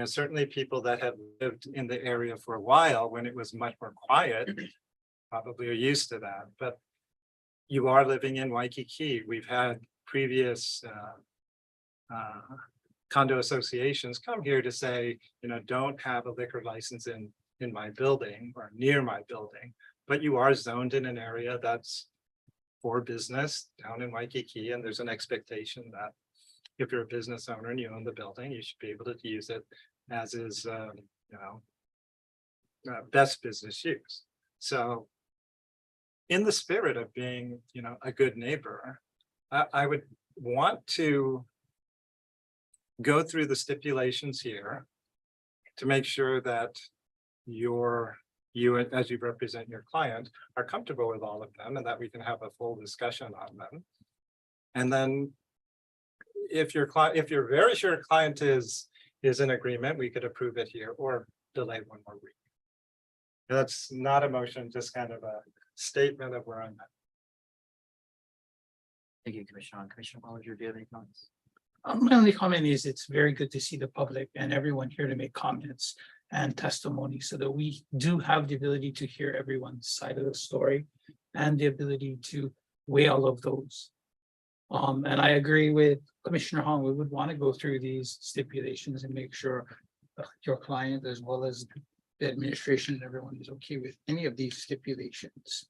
Certainly people that have lived in the area for a while when it was much more quiet probably are used to that, but you are living in Waikiki. We've had previous condo associations come here to say, don't have a liquor license in my building or near my building, but you are zoned in an area that's for business down in Waikiki, and there's an expectation that if you're a business owner and you own the building, you should be able to use it as is, best business use. So in the spirit of being, a good neighbor, I would want to go through the stipulations here to make sure that you, as you represent your client, are comfortable with all of them and that we can have a full discussion on them. And then if you're very sure client is in agreement, we could approve it here or delay one more week. That's not a motion, just kind of a statement of where I'm at. Thank you, Commissioner. Commissioner Ballinger, do you have any comments? My only comment is it's very good to see the public and everyone here to make comments and testimony so that we do have the ability to hear everyone's side of the story and the ability to weigh all of those. And I agree with Commissioner Hong, we would want to go through these stipulations and make sure your client as well as the administration and everyone is okay with any of these stipulations.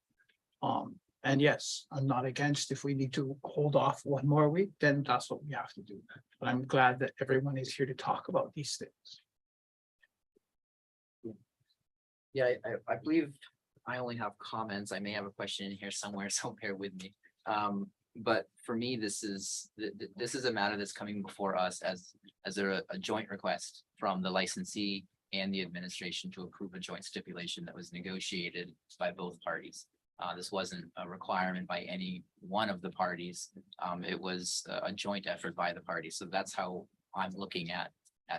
And yes, I'm not against if we need to hold off one more week, then that's what we have to do. But I'm glad that everyone is here to talk about these things. Yeah, I believe I only have comments. I may have a question in here somewhere, so bear with me. But for me, this is a matter that's coming before us as a joint request from the licensee and the administration to approve a joint stipulation that was negotiated by both parties. This wasn't a requirement by any one of the parties. It was a joint effort by the parties. So that's how I'm looking at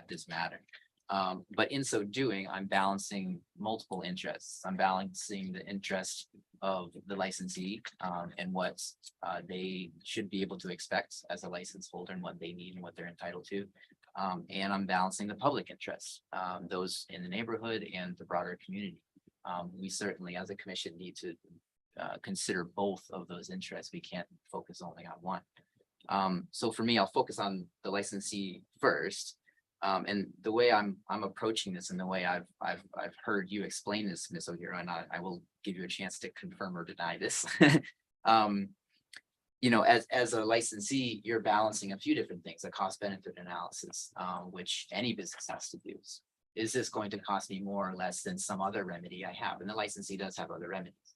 this matter. But in so doing, I'm balancing multiple interests. I'm balancing the interest of the licensee and what they should be able to expect as a license holder and what they need and what they're entitled to. And I'm balancing the public interests, those in the neighborhood and the broader community. We certainly, as a commission, need to consider both of those interests. We can't focus only on one. So for me, I'll focus on the licensee first. And the way I'm approaching this and the way I've heard you explain this, Ms. O'Hara, and I will give you a chance to confirm or deny this. As a licensee, you're balancing a few different things, a cost benefit analysis, which any business has to do. Is this going to cost me more or less than some other remedy I have? And the licensee does have other remedies.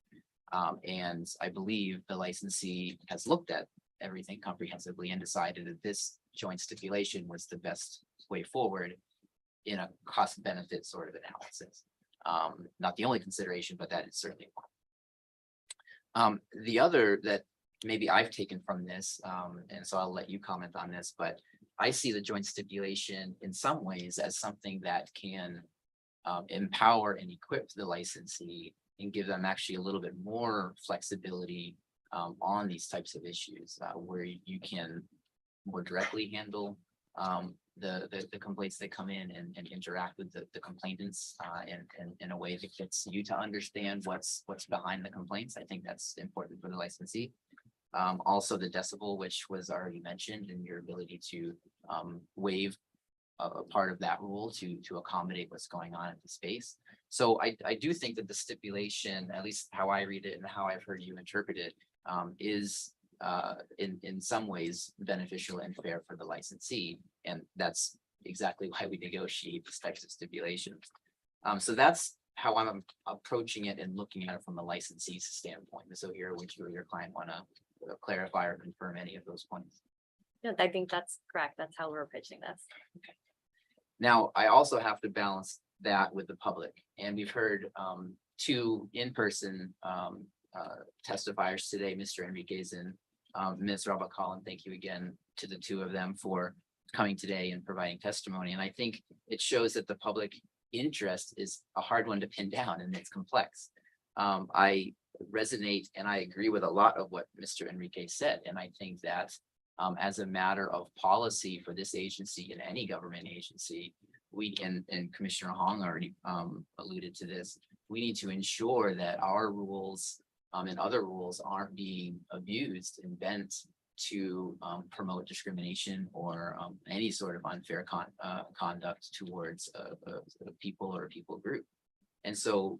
And I believe the licensee has looked at everything comprehensively and decided that this joint stipulation was the best way forward in a cost benefit sort of analysis. Not the only consideration, but that is certainly one. The other that maybe I've taken from this, and so I'll let you comment on this, but I see the joint stipulation in some ways as something that can empower and equip the licensee and give them actually a little bit more flexibility on these types of issues where you can more directly handle the complaints that come in and interact with the complainants in a way that gets you to understand what's behind the complaints. I think that's important for the licensee. Also the decibel, which was already mentioned, and your ability to waive a part of that rule to accommodate what's going on in the space. So I do think that the stipulation, at least how I read it and how I've heard you interpret it, is in some ways beneficial and fair for the licensee. And that's exactly why we negotiate these types of stipulations. So that's how I'm approaching it and looking at it from a licensee's standpoint. So here, would you or your client want to clarify or confirm any of those points? No, I think that's correct. That's how we're pitching this. Now, I also have to balance that with the public, and we've heard two in-person testifiers today, Mr. Enriquez and Ms. Rabakal, and thank you again to the two of them for coming today and providing testimony. And I think it shows that the public interest is a hard one to pin down, and it's complex. I resonate and I agree with a lot of what Mr. Enriquez said, and I think that as a matter of policy for this agency and any government agency, we and Commissioner Hong already alluded to this, we need to ensure that our rules and other rules aren't being abused and bent to promote discrimination or any sort of unfair conduct towards a people or a people group. And so,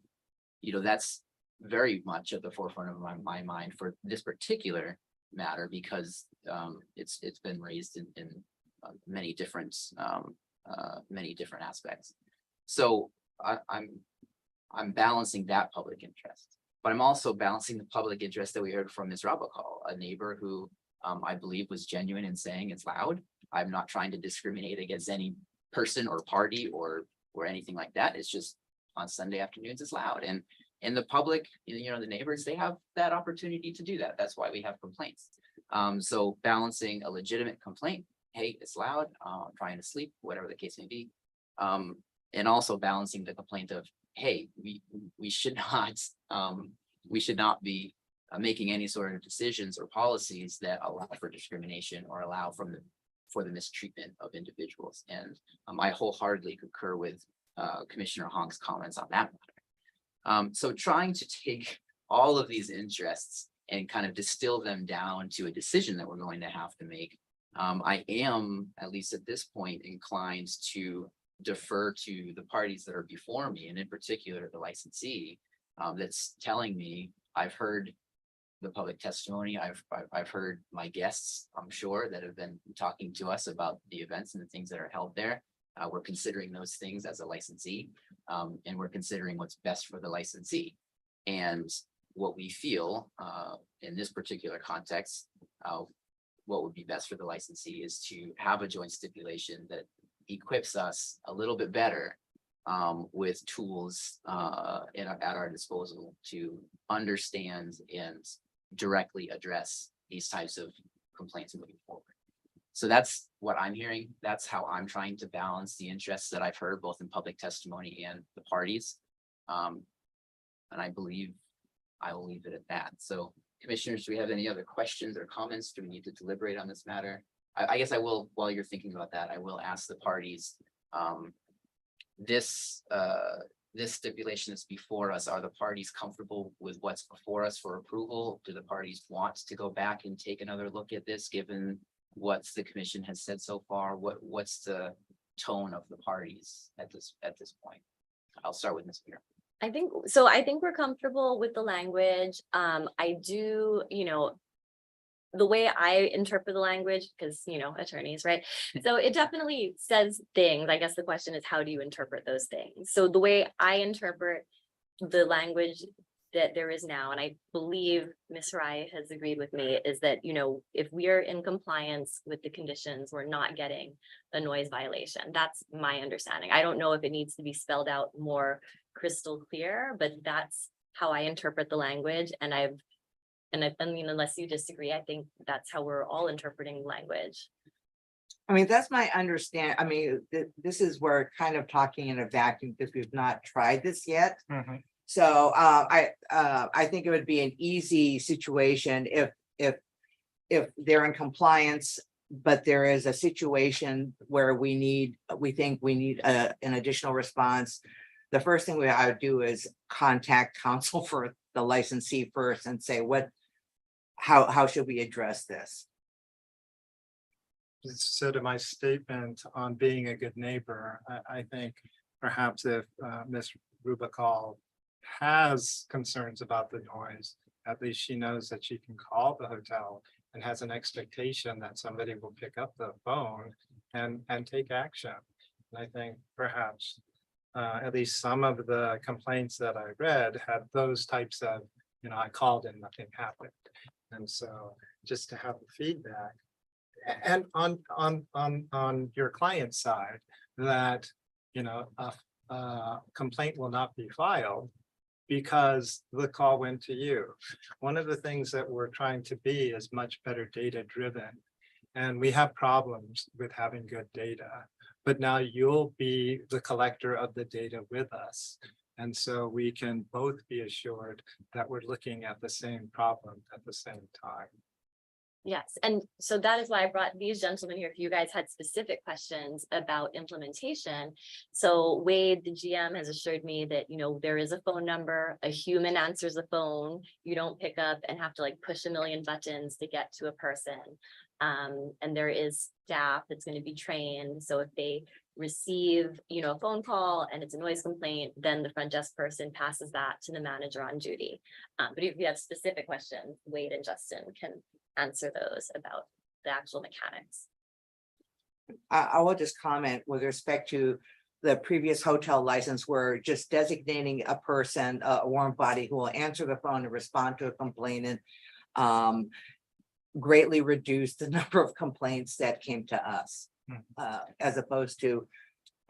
you know, that's very much at the forefront of my mind for this particular matter, because it's been raised in many different aspects. So I'm balancing that public interest, but I'm also balancing the public interest that we heard from Ms. Rabakal, a neighbor who I believe was genuine in saying it's loud. I'm not trying to discriminate against any person or party or anything like that. It's just on Sunday afternoons it's loud, and the public, you know, the neighbors, they have that opportunity to do that. That's why we have complaints. So balancing a legitimate complaint, hey, it's loud, I'm trying to sleep, whatever the case may be. And also balancing the complaint of, hey, we should not be making any sort of decisions or policies that allow for discrimination or allow for the mistreatment of individuals. And I wholeheartedly concur with Commissioner Hong's comments on that matter. So trying to take all of these interests and kind of distill them down to a decision that we're going to have to make, I am, at least at this point, inclined to defer to the parties that are before me, and in particular the licensee that's telling me, I've heard the public testimony, I've heard my guests, I'm sure, that have been talking to us about the events and the things that are held there. We're considering those things as a licensee, and we're considering what's best for the licensee. And what we feel in this particular context, what would be best for the licensee is to have a joint stipulation that equips us a little bit better with tools at our disposal to understand and directly address these types of complaints moving forward. So that's what I'm hearing. That's how I'm trying to balance the interests that I've heard both in public testimony and the parties. And I believe I will leave it at that. So commissioners, do we have any other questions or comments? Do we need to deliberate on this matter? I guess I will, while you're thinking about that, I will ask the parties, this stipulation is before us. Are the parties comfortable with what's before us for approval? Do the parties want to go back and take another look at this, given what the commission has said so far? What's the tone of the parties at this point? I'll start with Ms. Peter. I think we're comfortable with the language. I do, the way I interpret the language, because, attorneys, right? So it definitely says things. I guess the question is, how do you interpret those things? So the way I interpret the language that there is now, and I believe Ms. Rai has agreed with me, is that, if we are in compliance with the conditions, we're not getting a noise violation. That's my understanding. I don't know if it needs to be spelled out more crystal clear, but that's how I interpret the language. And I mean, unless you disagree, I think that's how we're all interpreting language. I mean, that's my understand. I mean, this is where kind of talking in a vacuum because we've not tried this yet. So I think it would be an easy situation if they're in compliance, but there is a situation where we think we need an additional response. The first thing I would do is contact counsel for the licensee first and say, how should we address this? So to my statement on being a good neighbor, I think perhaps if Ms. Rubicall has concerns about the noise, at least she knows that she can call the hotel and has an expectation that somebody will pick up the phone and take action. And I think perhaps at least some of the complaints that I read had those types of, I called and nothing happened. And so just to have the feedback and on your client side that, a complaint will not be filed because the call went to you. One of the things that we're trying to be is much better data driven. And we have problems with having good data, but now you'll be the collector of the data with us. And so we can both be assured that we're looking at the same problem at the same time. Yes, and so that is why I brought these gentlemen here. If you guys had specific questions about implementation. So Wade, the GM, has assured me that, there is a phone number, a human answers the phone. You don't pick up and have to like push a million buttons to get to a person. And there is staff that's going to be trained. So if they receive, a phone call and it's a noise complaint, then the front desk person passes that to the manager on duty. But if you have specific questions, Wade and Justin can answer those about the actual mechanics. I will just comment with respect to the previous hotel license, we're just designating a person, a warm body who will answer the phone and respond to a complainant. Greatly reduced the number of complaints that came to us, as opposed to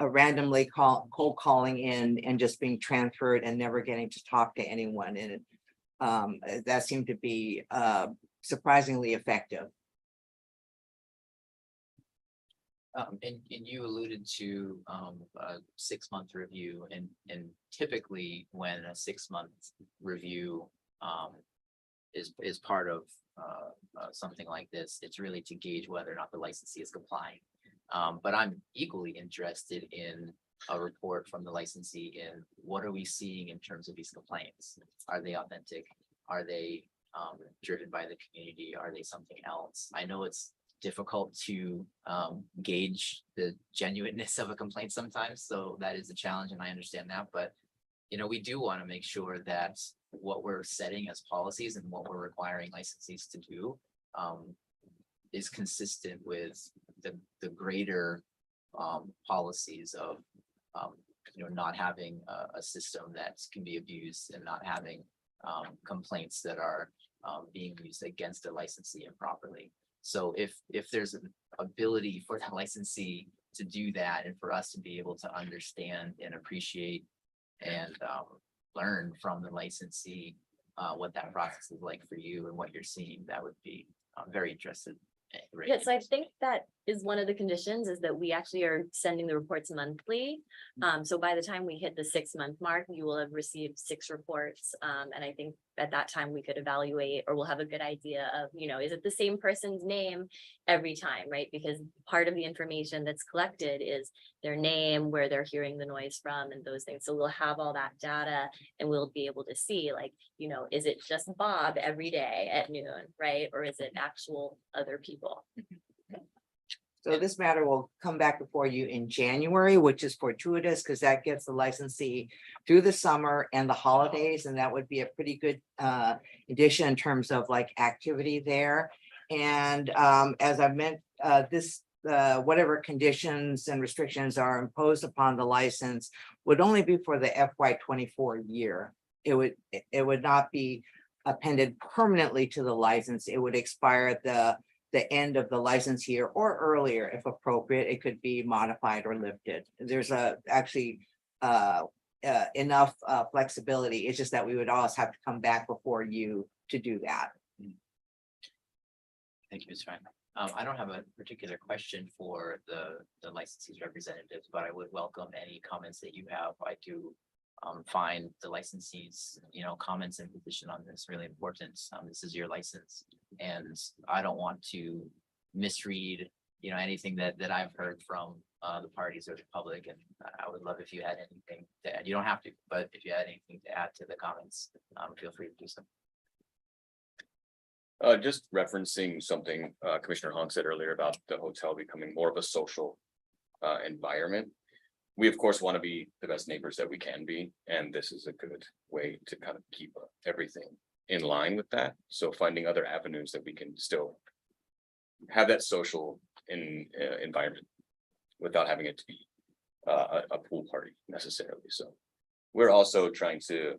randomly cold calling in and just being transferred and never getting to talk to anyone. And that seemed to be surprisingly effective. And you alluded to a 6-month review, and typically when a 6-month review is part of something like this, it's really to gauge whether or not the licensee is complying. But I'm equally interested in a report from the licensee in what are we seeing in terms of these complaints? Are they authentic? Are they driven by the community? Are they something else? I know it's difficult to gauge the genuineness of a complaint sometimes, so that is a challenge, and I understand that. But we do want to make sure that what we're setting as policies and what we're requiring licensees to do is consistent with the greater policies of not having a system that can be abused and not having complaints that are being used against a licensee improperly. So if there's an ability for the licensee to do that, and for us to be able to understand and appreciate and learn from the licensee what that process is like for you and what you're seeing, that would be very interested. Yes, so I think that is one of the conditions, is that we actually are sending the reports monthly. So by the time we hit the 6-month mark, you will have received 6 reports. And I think at that time we could evaluate, or we'll have a good idea of, is it the same person's name every time, right? Because part of the information that's collected is their name, where they're hearing the noise from, and those things. So we'll have all that data, and we'll be able to see, like, is it just Bob every day at noon, right? Or is it actual other people? So this matter will come back before you in January, which is fortuitous because that gets the licensee through the summer and the holidays. And that would be a pretty good addition in terms of like activity there. And as I meant, whatever conditions and restrictions are imposed upon the license would only be for the FY24 year. It would not be appended permanently to the license. It would expire at the end of the license year or earlier if appropriate. It could be modified or lifted. There's actually enough flexibility. It's just that we would always have to come back before you to do that. Thank you, Ms. Ryan. I don't have a particular question for the licensee's representatives, but I would welcome any comments that you have. I do find the licensees, comments and position on this really important. This is your license, and I don't want to misread, anything that I've heard from the parties or the public. And I would love if you had anything to add. You don't have to, but if you had anything to add to the comments, feel free to do so. Just referencing something Commissioner Hong said earlier about the hotel becoming more of a social environment. we of course want to be the best neighbors that we can be, and this is a good way to kind of keep everything in line with that. So finding other avenues that we can still have that social environment without having it to be a pool party necessarily. So we're also trying to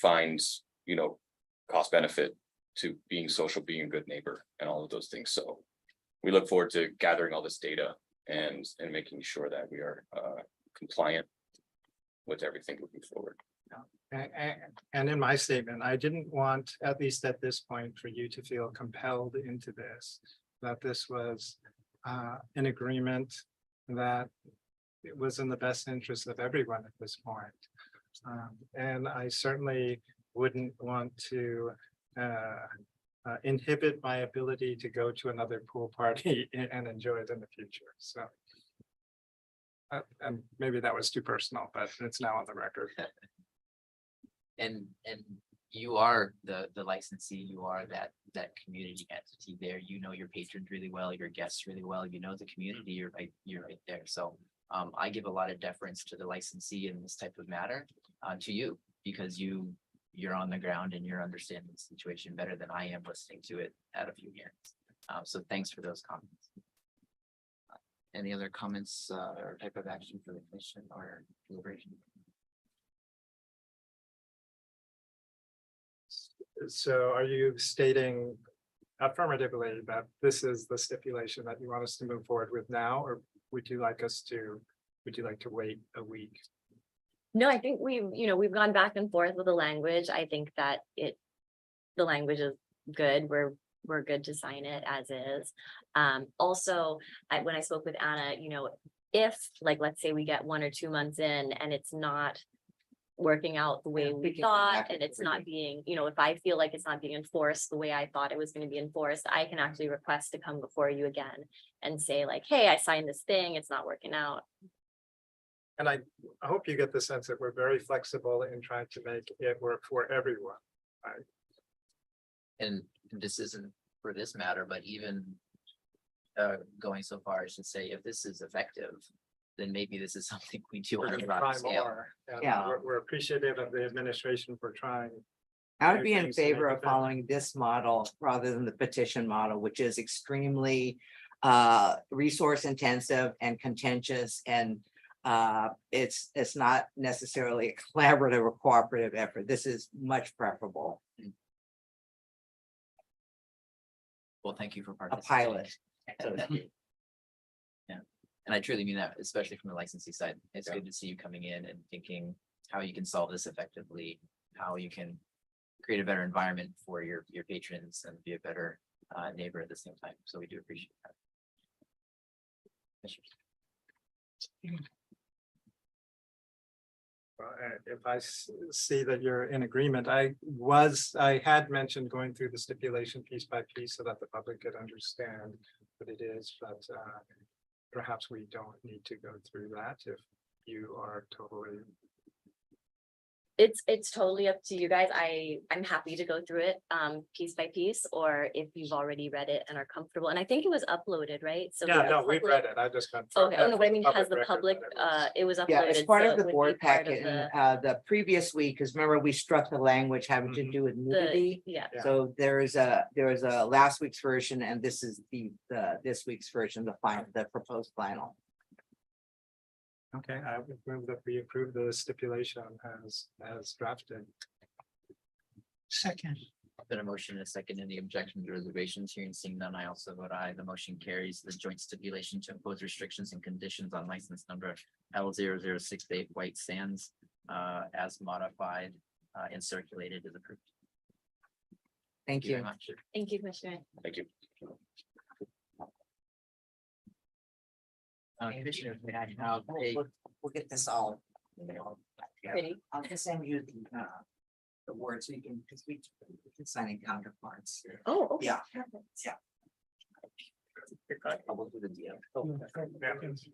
find, you know, cost benefit to being social, being a good neighbor, and all of those things. So we look forward to gathering all this data and making sure that we are compliant with everything moving forward. And in my statement, I didn't want, at least at this point, for you to feel compelled into this, that this was an agreement that it was in the best interest of everyone at this point. And I certainly wouldn't want to inhibit my ability to go to another pool party and enjoy it in the future. So and maybe that was too personal, but it's now on the record. And you are the licensee, you are that community entity there. You know your patrons really well, your guests really well, you know the community, you're right there. So I give a lot of deference to the licensee in this type of matter, to you, because you're on the ground and you're understanding the situation better than I am listening to it at a few hearings. So thanks for those comments. Any other comments or type of action for the commission or deliberation? So are you stating affirmatively that this is the stipulation that you want us to move forward with now, or would you like to wait a week? No, I think we've gone back and forth with the language. I think that the language is good. We're good to sign it as is. Also, when I spoke with Anna, if let's say we get 1 or 2 months in and it's not working out the way we thought, and it's not being, if I feel like it's not being enforced the way I thought it was going to be enforced, I can actually request to come before you again and say hey, I signed this thing, it's not working out. And I hope you get the sense that we're very flexible in trying to make it work for everyone. Right? And this isn't for this matter, but even going so far, I should say, if this is effective, then maybe this is something we do We're on going a to broader try scale. more. And Yeah. We're appreciative of the administration for trying. I would be in things to make favor it of better. following this model rather than the petition model, which is extremely resource intensive and contentious, and it's not necessarily a collaborative or cooperative effort. This is much preferable. Well, thank you for A participating. pilot. So to speak. Yeah, and I truly mean that, especially from the licensee side. It's good to see you coming in and thinking how you can solve this effectively, how you can create a better environment for your patrons and be a better neighbor at the same time. So we do appreciate that. If I see that you're in agreement, I had mentioned going through the stipulation piece by piece so that the public could understand what it is, but perhaps we don't need to go through that if you are totally. It's totally up to you guys. I'm happy to go through it piece by piece, or if you've already read it and are comfortable. And I think it was uploaded, right? So Yeah, the no, we've public- read it. I just meant. Okay, oh no, but I mean, has the record public, that it was uploaded. Yeah, it's part so of the it would be board part of packet, the- and the previous week, because remember, we struck the language having to do with nudity. Yeah, So there is a last week's version, and this is the this week's version, the proposed final. Okay, I would move that we approve the stipulation as drafted. Second. Been a motion and a second. Any objections or reservations? Hearing seeing none, I also vote aye. The motion carries. The joint stipulation to impose restrictions and conditions on license number L0068 White Sands as modified and circulated is approved. Thank very you. much. thank you, Commissioner. Thank you. Commissioner, may I have a We'll get this all. Pretty. I'll just send you the words so you can, because we can sign in counterparts. Oh, okay. Yeah. Perfect. Yeah. I will do the deal.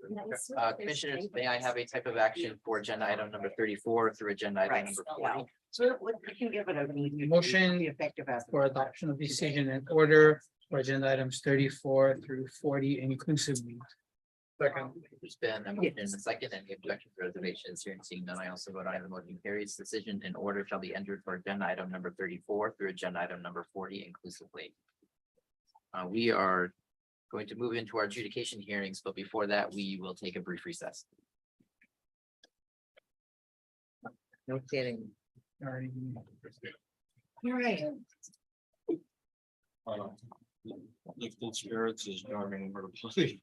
Nice. Commissioners, may I have a type of action for agenda item number 34 through agenda item Right. number Yeah. 40? So we can give it a Motion be effective as. For adoption of decision in order for agenda items 34 through 40 inclusively. Second. There's been a motion and a second. Any objections, reservations? Hearing seeing none, I also vote aye. The motion carries. Decision in order shall be entered for agenda item number 34 through agenda item number 40 inclusively. We are going to move into our adjudication hearings, but before that, we will take a brief recess. No kidding. All right. Lifted spirits is darting mercy.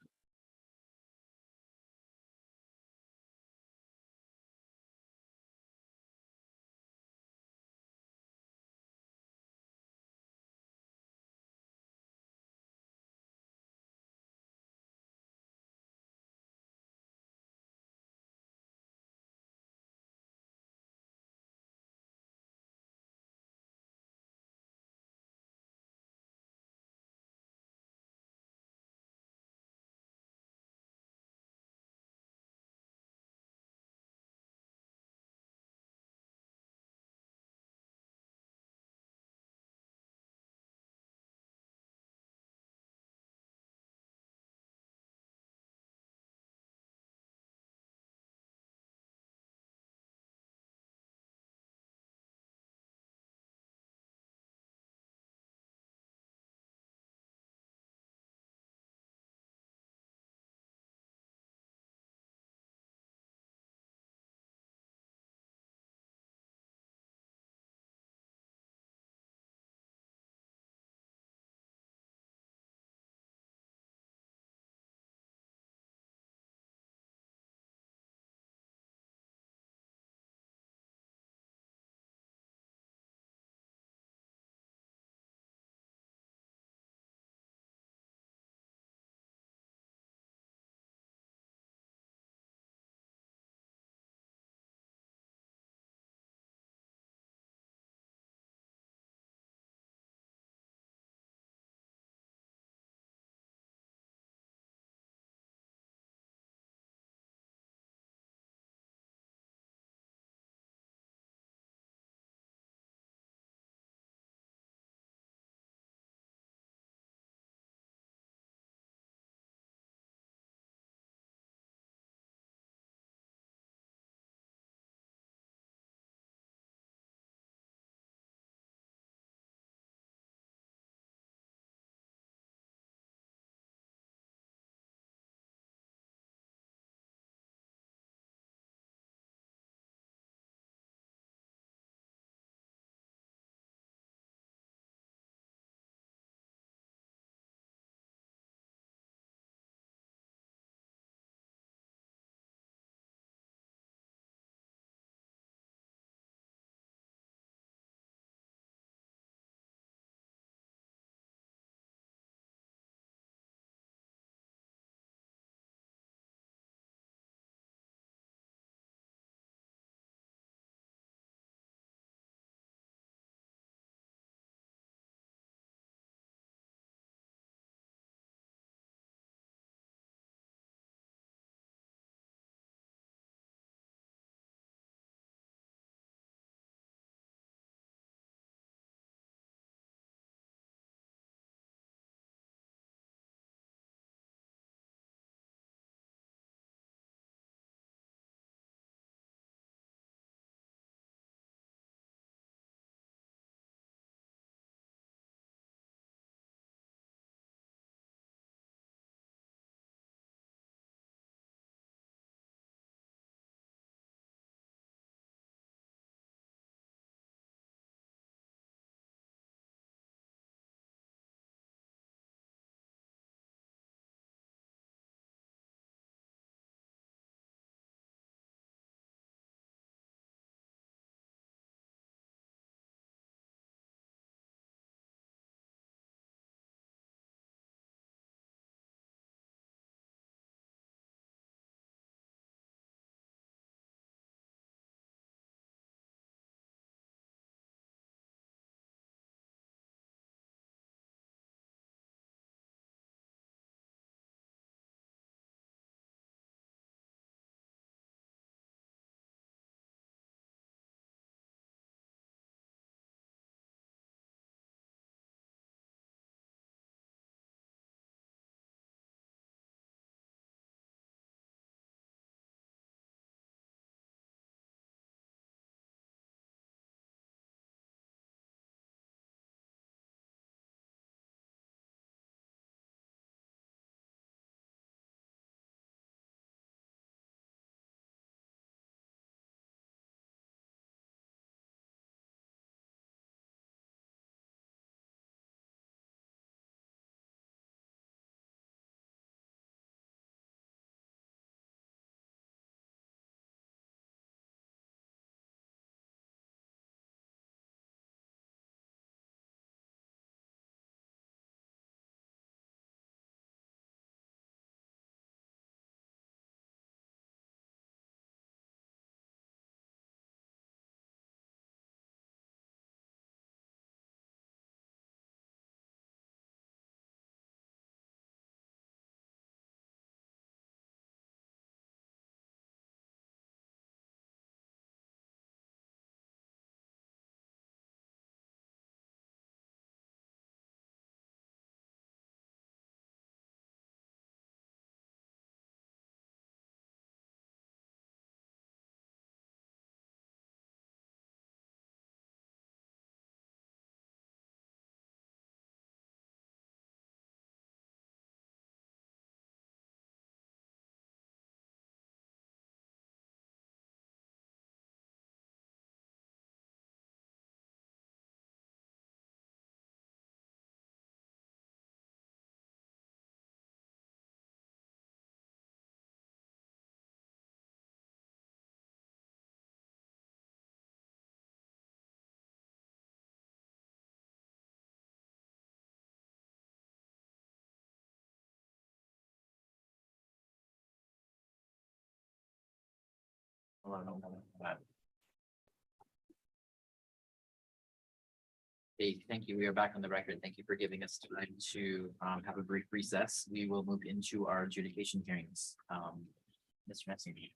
Okay, thank you. We are back on the record. Thank you for giving us time to have a brief recess. We will move into our adjudication hearings. Mr. Messi.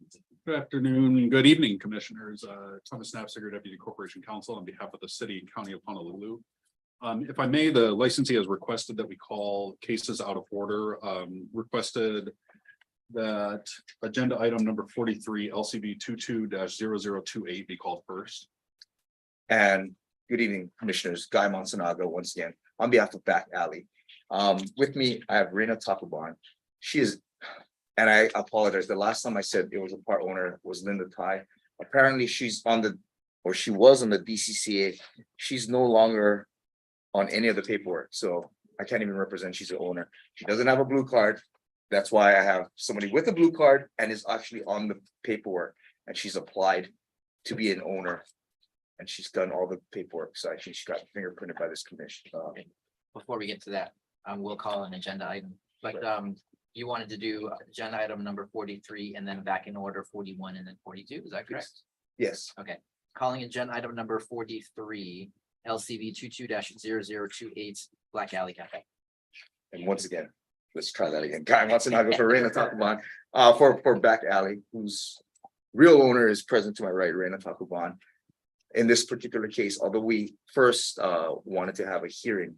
Good afternoon, good evening, Commissioners. Thomas Knapsager, Deputy Corporation Counsel on behalf of the City and County of Honolulu. If I may, the licensee has requested that we call cases out of order, requested that agenda item number 43 LCB 22-0028 be called first. And good evening, Commissioners. Guy Monsonago, once again, on behalf of Back Alley. With me, I have Reina Takuban. She is, and I apologize, the last time I said it was a part owner was Linda Tai. Apparently she's on the, or she was on the DCCA. She's no longer on any of the paperwork, so I can't even represent she's an owner. She doesn't have a blue card. That's why I have somebody with a blue card and is actually on the paperwork, and she's applied to be an owner. And she's done all the paperwork, so I think she got fingerprinted by this commission. Before we get to that, we'll call an agenda item, but you wanted to do agenda item number 43 and then back in order 41 and then 42, is that correct? Yes. Okay, calling agenda item number 43, LCV 22-0028 Black Alley Cafe. And once again, let's try that again. Guy Monsonago for Reina Takuban, for Back Alley, whose real owner is present to my right, Reina Takuban. In this particular case, although we first wanted to have a hearing,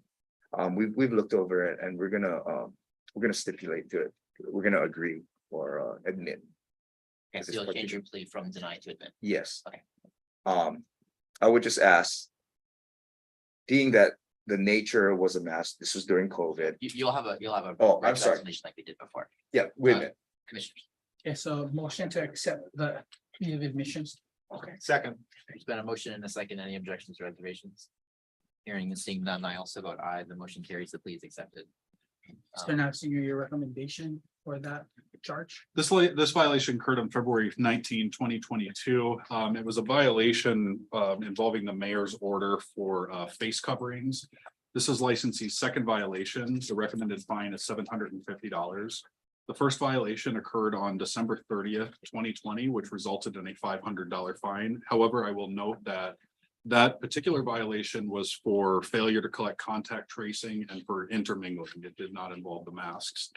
we've looked over it and we're gonna stipulate to it. We're gonna agree or admit. Okay, so you'll change your plea from deny to admit. Yes. Okay. I would just ask, being that the nature was a mess, this was during COVID. You'll have a Oh, I'm sorry. explanation like we did before. Yeah, wait a minute. Commissioners, Okay, so motion to accept the plea of admissions. okay. Second. There's been a motion and a second. Any objections or reservations? Hearing and seeing none, I also vote aye. The motion carries. The plea is accepted. Mr. Knapsager, your recommendation for that charge? This violation occurred on February 19, 2022. It was a violation involving the mayor's order for face coverings. This is licensee's second violation. The recommended fine is $750. The first violation occurred on December 30th, 2020, which resulted in a $500 fine. However, I will note that that particular violation was for failure to collect contact tracing and for intermingling. It did not involve the masks.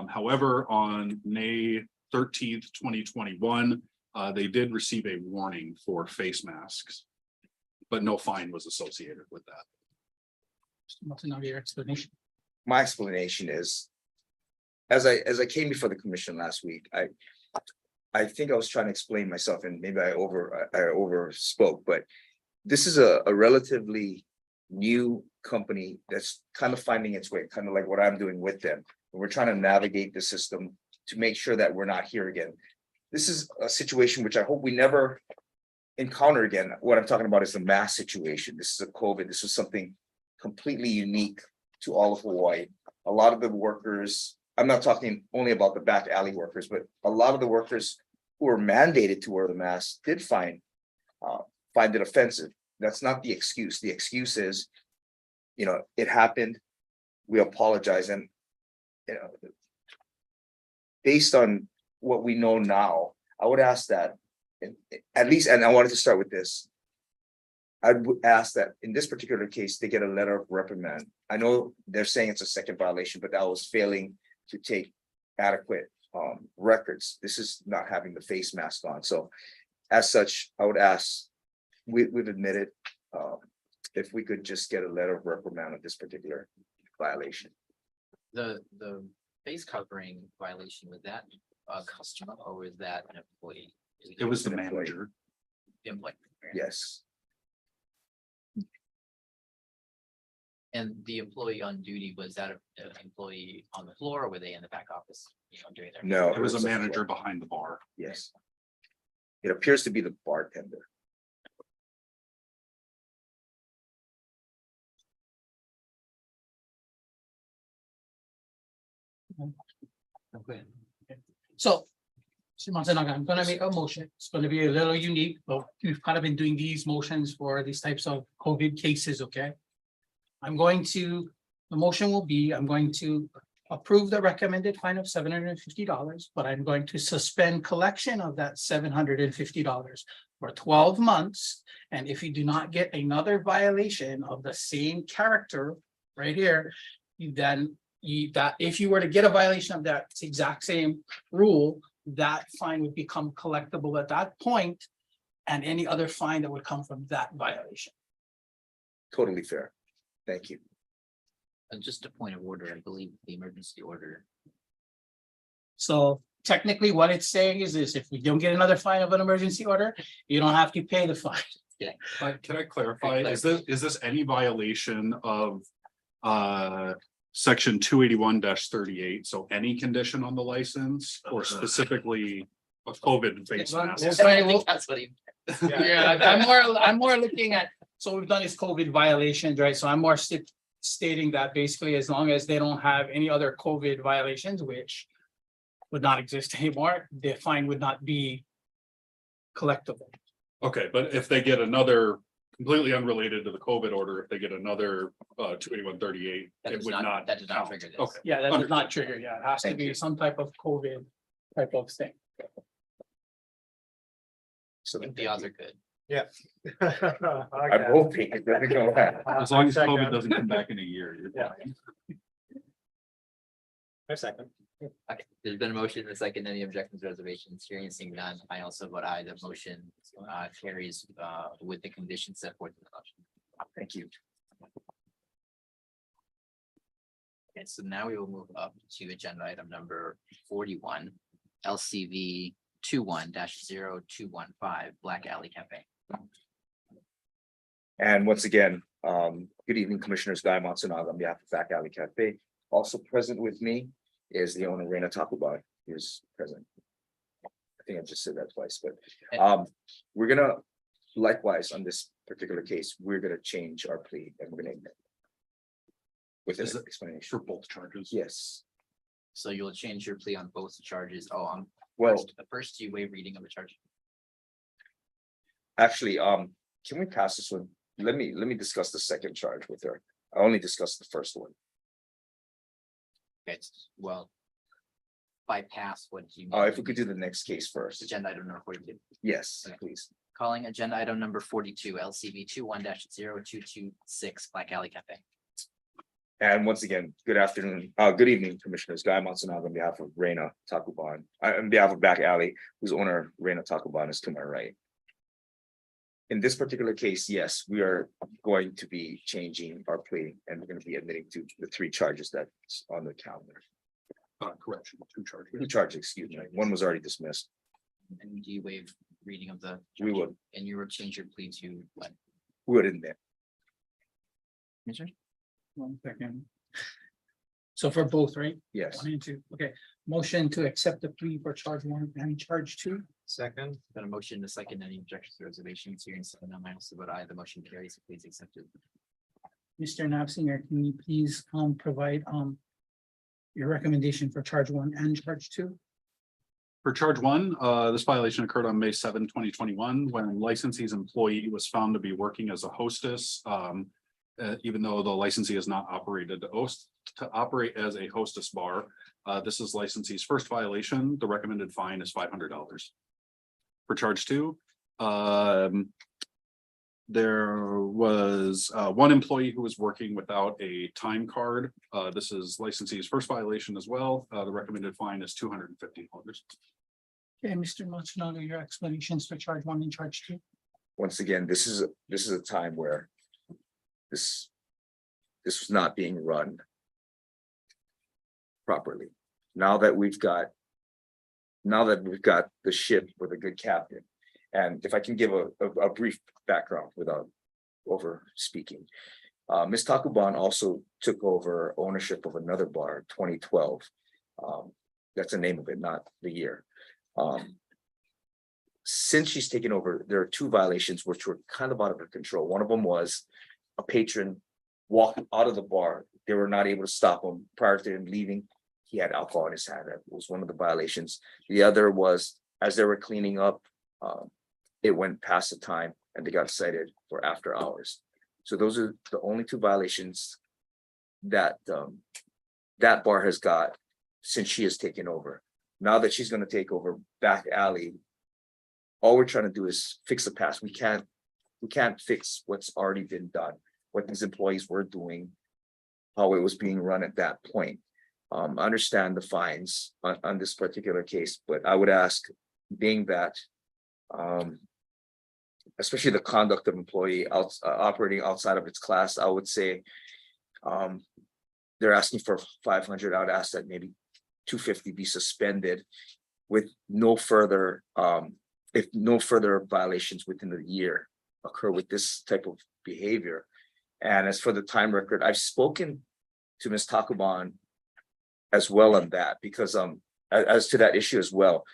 However, on May 13th, 2021, they did receive a warning for face masks, but no fine was associated with that. Mr. Monsonago, your explanation. My explanation is, as I came before the commission last week, I think I was trying to explain myself and maybe I overspoke, but this is a relatively new company that's kind of finding its way, kind of like what I'm doing with them. And we're trying to navigate the system to make sure that we're not here again. This is a situation which I hope we never encounter again. What I'm talking about is the mass situation. This is a COVID. This was something completely unique to all of Hawaii. A lot of the workers, I'm not talking only about the Back Alley workers, but a lot of the workers who were mandated to wear the mask did find it offensive. That's not the excuse. The excuse is, it happened. We apologize. And, based on what we know now, I would ask that at least, and I wanted to start with this. I would ask that in this particular case, they get a letter of reprimand. I know they're saying it's a second violation, but that was failing to take adequate records. This is not having the face mask on. So as such, I would ask, we've admitted, if we could just get a letter of reprimand on this particular violation. The face covering violation, was that a customer or was that an employee? It was the manager. The employee. Yes. And the employee on duty, was that an employee on the floor or were they in the back office? Doing their? No, it was a manager behind the bar. Yes. It appears to be the bartender. Okay. So, Mr. Monsonago, I'm gonna make a motion. It's gonna be a little unique, but we've kind of been doing these motions for these types of COVID cases, okay? The motion will be, I'm going to approve the recommended fine of $750, but I'm going to suspend collection of that $750 for 12 months. And if you do not get another violation of the same character right here, if you were to get a violation of that exact same rule, that fine would become collectible at that point, and any other fine that would come from that violation. Totally fair. Thank you. And just a point of order, I believe the emergency order. So technically what it's saying is this: if we don't get another fine of an emergency order, you don't have to pay the fine. Can I clarify, is this any violation of section 281-38, so any condition on the license, or specifically a COVID face mask? That's what he. Yeah, I'm more looking at, so what we've done is COVID violations, right? So I'm more stating that basically as long as they don't have any other COVID violations, which would not exist anymore, the fine would not be collectible. Okay, but if they get another completely unrelated to the COVID order, if they get another 281-38, it would not. That does not count. trigger this. Okay. Yeah, that does Understood. not trigger. Yeah, it has to Thank be you. some type of COVID type of thing. So The odds are good. Yeah. I'm hoping it doesn't go back. As long as COVID doesn't come back in a year, you're Yeah. fine. A second. Okay, there's been a motion and a second. Any objections, reservations? Hearing and seeing none, I also vote aye. The motion carries with the conditions set forth in the motion. Thank you. Okay, so now we will move up to agenda item number 41, LCV 21-0215 Black Alley Cafe. And once again, good evening, Commissioners. Guy Matsunaga on behalf of Back Alley Cafe. Also present with me is the owner, Reina Takuba, who's present. I think I just said that twice, but we're gonna, likewise, on this particular case, we're gonna change our plea and we're gonna with Is an it explanation. for both charges? Yes, So you'll change your plea on both charges. Oh, well, first you waive reading of the charge. actually, can we pass this one? Let me discuss the second charge with her. I only discussed the first one. Okay, well. Bypass what you. If we could do the next case first. Agenda item number 42. Yes, please. Calling agenda item number 42, LCV 21-0226 Black Alley Cafe. And once again, good afternoon, good evening, Commissioners. Guy Matsunaga on behalf of Reina Takuban, on behalf of Back Alley, whose owner Reina Takuban is to my right. In this particular case, yes, we are going to be changing our plea and we're going to be admitting to the three charges that's on the calendar. Correction, two charges. Two charges, excuse me. One was already dismissed. And do you waive reading of the? We charge? would. And you would change your plea to what? We would admit. Commissioner? 1 second. So for both, right? Yes. 1 and 2. Okay, motion to accept the plea for charge 1 and charge 2. Second. Got a motion, a second, any objections or reservations? Hearing seven, none, I also vote aye. The motion carries. Please accept it. Mr. Knapsinger, can you please provide your recommendation for charge 1 and charge 2? For charge 1, this violation occurred on May 7, 2021, when licensee's employee was found to be working as a hostess. Even though the licensee is not operated to operate as a hostess bar. This is licensee's first violation. The recommended fine is $500. For charge 2, there was one employee who was working without a time card. This is licensee's first violation as well. The recommended fine is $250. Okay, Mr. Matsunaga, your explanations for charge 1 and charge 2. Once again, this is a time where this was not being run properly. Now that we've got the ship with a good captain, and if I can give a brief background without over speaking. Ms. Takuban also took over ownership of another bar in 2012. That's the name of it, not the year. Since she's taken over, there are two violations which were kind of out of her control. One of them was a patron walking out of the bar. They were not able to stop him prior to him leaving. He had alcohol in his hand. That was one of the violations. The other was as they were cleaning up, it went past the time and they got cited for after hours. So those are the only two violations that that bar has got since she has taken over. Now that she's gonna take over back alley, all we're trying to do is fix the past. We can't fix what's already been done, what these employees were doing, how it was being run at that point. I understand the fines on this particular case, but I would ask, being that especially the conduct of employee operating outside of its class, I would say they're asking for 500. I would ask that maybe 250 be suspended with no further if no further violations within the year occur with this type of behavior. And as for the time record, I've spoken to Ms. Takaban as well on that, because as to that issue as well.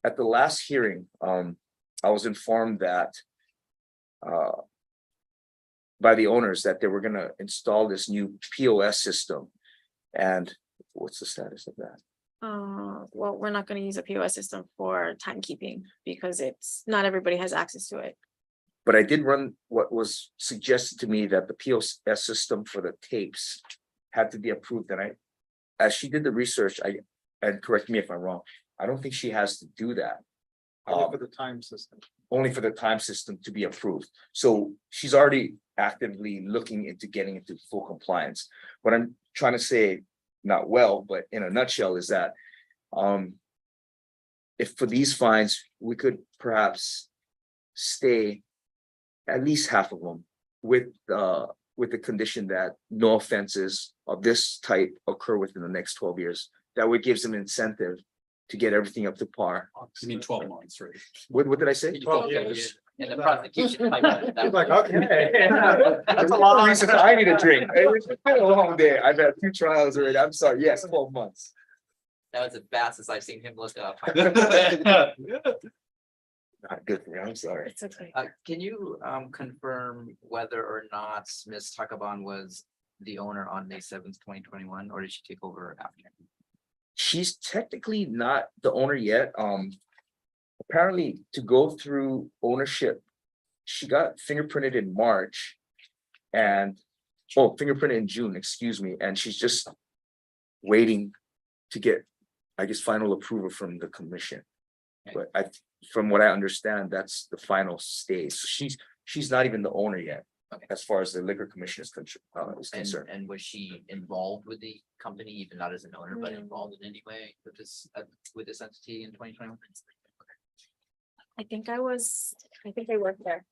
At the last hearing, I was informed that by the owners that they were gonna install this new POS system. And what's the status of that? Well, we're not gonna use a POS system for timekeeping because it's, not everybody has access to it. But I did run what was suggested to me, that the POS system for the tapes had to be approved. And as she did the research, and correct me if I'm wrong, I don't think she has to do that. Only for the time system. Only for the time system to be approved. So she's already actively looking into getting into full compliance. What I'm trying to say, not well, but in a nutshell, is that if for these fines, we could perhaps stay at least half of them with the condition that no offenses of this type occur within the next 12 years. That would give them incentive to get everything up to par. You mean 12 months, right? What did I say? 12 years. And the prosecution. pipeline, that Like, was- okay. That's a lot of reasons I need a drink. It's been a long day. I've had 2 trials already. I'm sorry. Yes, 12 months. That was the fastest I've seen him look up. Not good for me. I'm sorry. It's okay. Can you confirm whether or not Ms. Takaban was the owner on May 7th, 2021, or did she take over after? She's technically not the owner yet. Apparently to go through ownership, she got fingerprinted in March and, fingerprinted in June, excuse me, and she's just waiting to get, I guess, final approval from the commission. But from what I understand, that's the final stage. So she's not even the owner yet, as far as the liquor commission is concerned. And was she involved with the company, even not as an owner, but involved in any way with this entity in 2021? I think I worked there.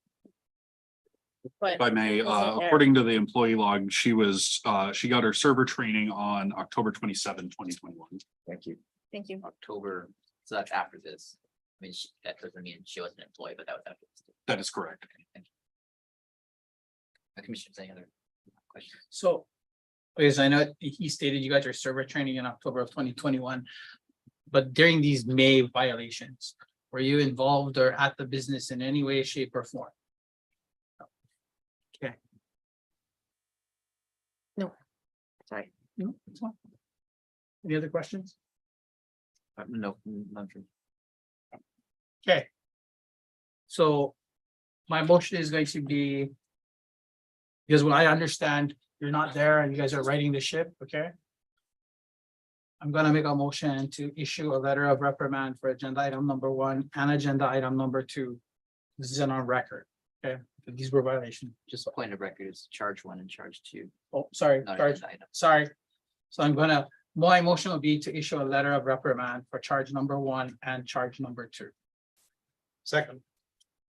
But If I may, wasn't there. according to the employee log, she got her server training on October 27, 2021. Thank you. Thank you. October, so that's after this. I mean, that doesn't mean she wasn't employed, but that was after this. That is correct. Commissioners, any other questions? So, okay, so I know he stated you got your server training in October of 2021. But during these May violations, were you involved or at the business in any way, shape, or form? Okay. No. Sorry. No, that's fine. Any other questions? No, none from. Okay. So my motion is going to be, because what I understand, you're not there and you guys are riding the ship, okay? I'm gonna make a motion to issue a letter of reprimand for agenda item number 1 and agenda item number 2. This is on record, okay? These were violations. Just a point of record, is charge 1 and charge 2. Oh, sorry, not sorry, agenda item. sorry. So my motion will be to issue a letter of reprimand for charge number 1 and charge number 2. Second.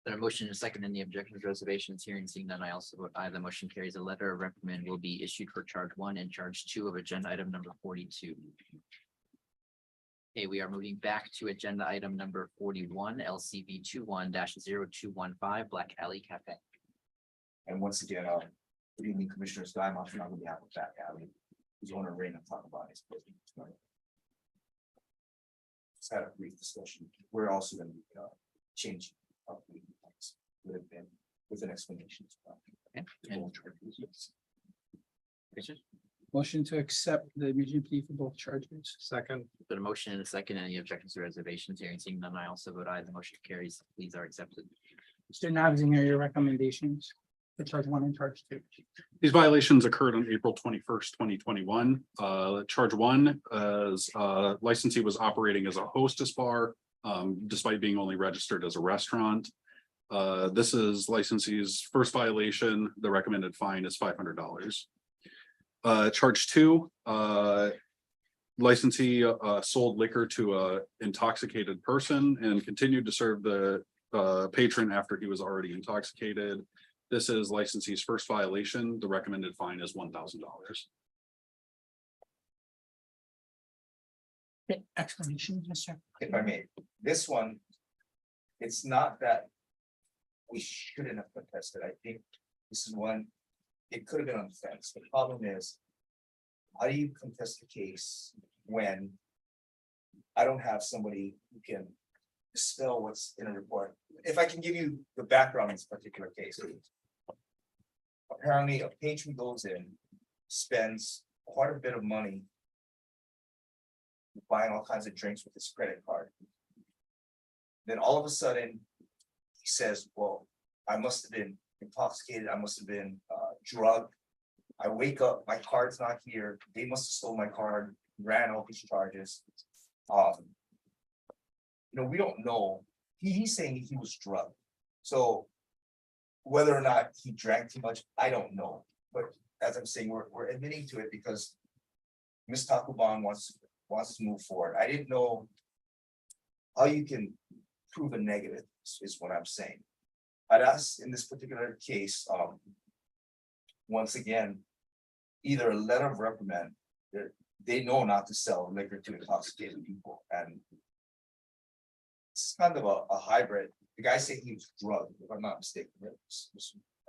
There are motion and second. Any objections, reservations, hearing seeing none, I also vote aye. The motion carries. A letter of reprimand will be issued for charge 1 and charge 2 of agenda item number 42. Okay, we are moving back to agenda item number 41, LCB 21-0215, Black Alley Cafe. And once again, good evening, Commissioners. Guy Monson on behalf of Back Alley, who's owner Rain and talk about his business tonight. Just had a brief discussion. We're also going to be changing up the points would have been with an explanation as well. Okay. And- Motion to accept the immediate plea for both charges. Second. But a motion and a second. Any objections or reservations, hearing seeing none, I also vote aye. The motion carries. Please are accepted. Mr. Nabzinger, your recommendations. For charge one and charge two. These violations occurred on April 21st, 2021. Charge one, as licensee was operating as a hostess bar, despite being only registered as a restaurant. This is licensee's first violation. The recommended fine is $500. Charge two, licensee sold liquor to a intoxicated person and continued to serve the patron after he was already intoxicated. This is licensee's first violation. The recommended fine is $1,000. Explanation, yes, sir. If I may, this one, it's not that we shouldn't have contested. I think this is one, it could have been on the fence. The problem is, how do you contest the case when I don't have somebody who can dispel what's in a report? If I can give you the background in this particular case. Apparently, a patron goes in, spends quite a bit of money buying all kinds of drinks with his credit card. Then all of a sudden, he says, well, I must have been intoxicated, I must have been drugged. I wake up, my card's not here, they must have stole my card, ran all these charges. We don't know, he's saying he was drugged. So whether or not he drank too much, I don't know. But as I'm saying, we're admitting to it because Ms. Takuban wants to move forward. I didn't know how you can prove a negative is what I'm saying. I'd ask in this particular case, once again, either a letter of reprimand, they know not to sell liquor to intoxicated people, and it's kind of a hybrid. The guy said he was drugged, if I'm not mistaken.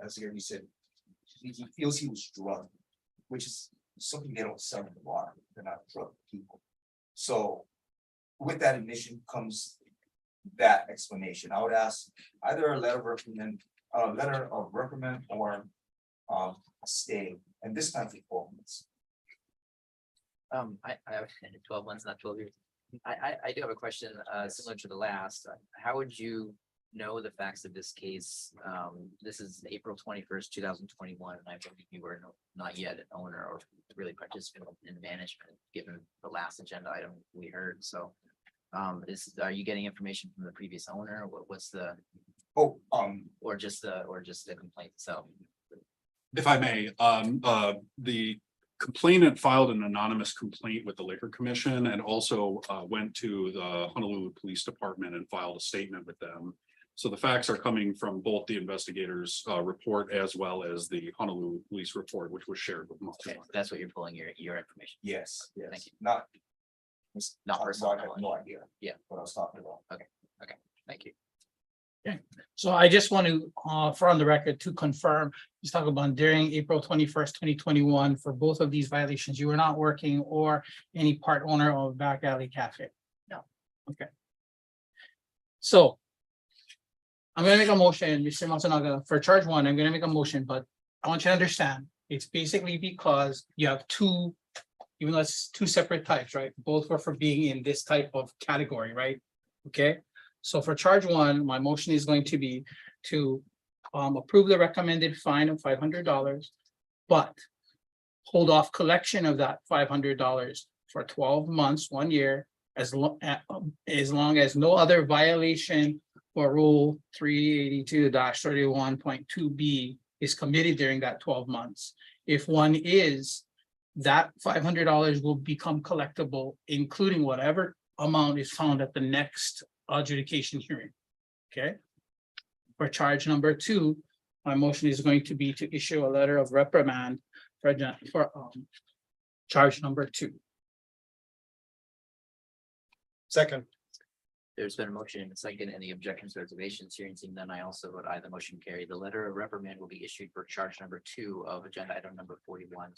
As he said, he feels he was drugged, which is something they don't sell in the bar. They're not drug people. So with that admission comes that explanation. I would ask either a letter of reprimand or a stay, and this time for 12 months. I have 12 months, not 12 years. I do have a question, similar to the last. How would you know the facts of this case? This is April 21st, 2021, and I believe you were not yet an owner or really participant in management, given the last agenda item we heard. So, are you getting information from the previous owner? What's the or just the complaint itself? If I may, the complainant filed an anonymous complaint with the Liquor Commission and also went to the Honolulu Police Department and filed a statement with them. So the facts are coming from both the investigators' report as well as the Honolulu Police report, which was shared with most. Okay, that's what you're pulling your information. Yes, Thank you. not personal I have no knowledge. idea. Yeah. What I was talking about. Okay, thank you. So I just want to, for on the record, to confirm, he's talking about during April 21st, 2021, for both of these violations, you were not working or any part owner of Back Alley Cafe. No. Okay. So I'm gonna make a motion, Mr. Matsunaga, for charge one, I'm gonna make a motion, but I want you to understand, it's basically because you have two, even though it's two separate types, right? Both were for being in this type of category, right? Okay, so for charge one, my motion is going to be to approve the recommended fine of $500, but hold off collection of that $500 for 12 months, 1 year, as long as no other violation for Rule 382-31.2B is committed during that 12 months. If one is, that $500 will become collectible, including whatever amount is found at the next adjudication hearing. Okay. For charge number two, my motion is going to be to issue a letter of reprimand for charge number two. Second. There's been a motion and a second. Any objections, reservations? Hearing seen none, I also vote aye. The motion carried. The letter of reprimand will be issued for charge number 2 of agenda item number 41.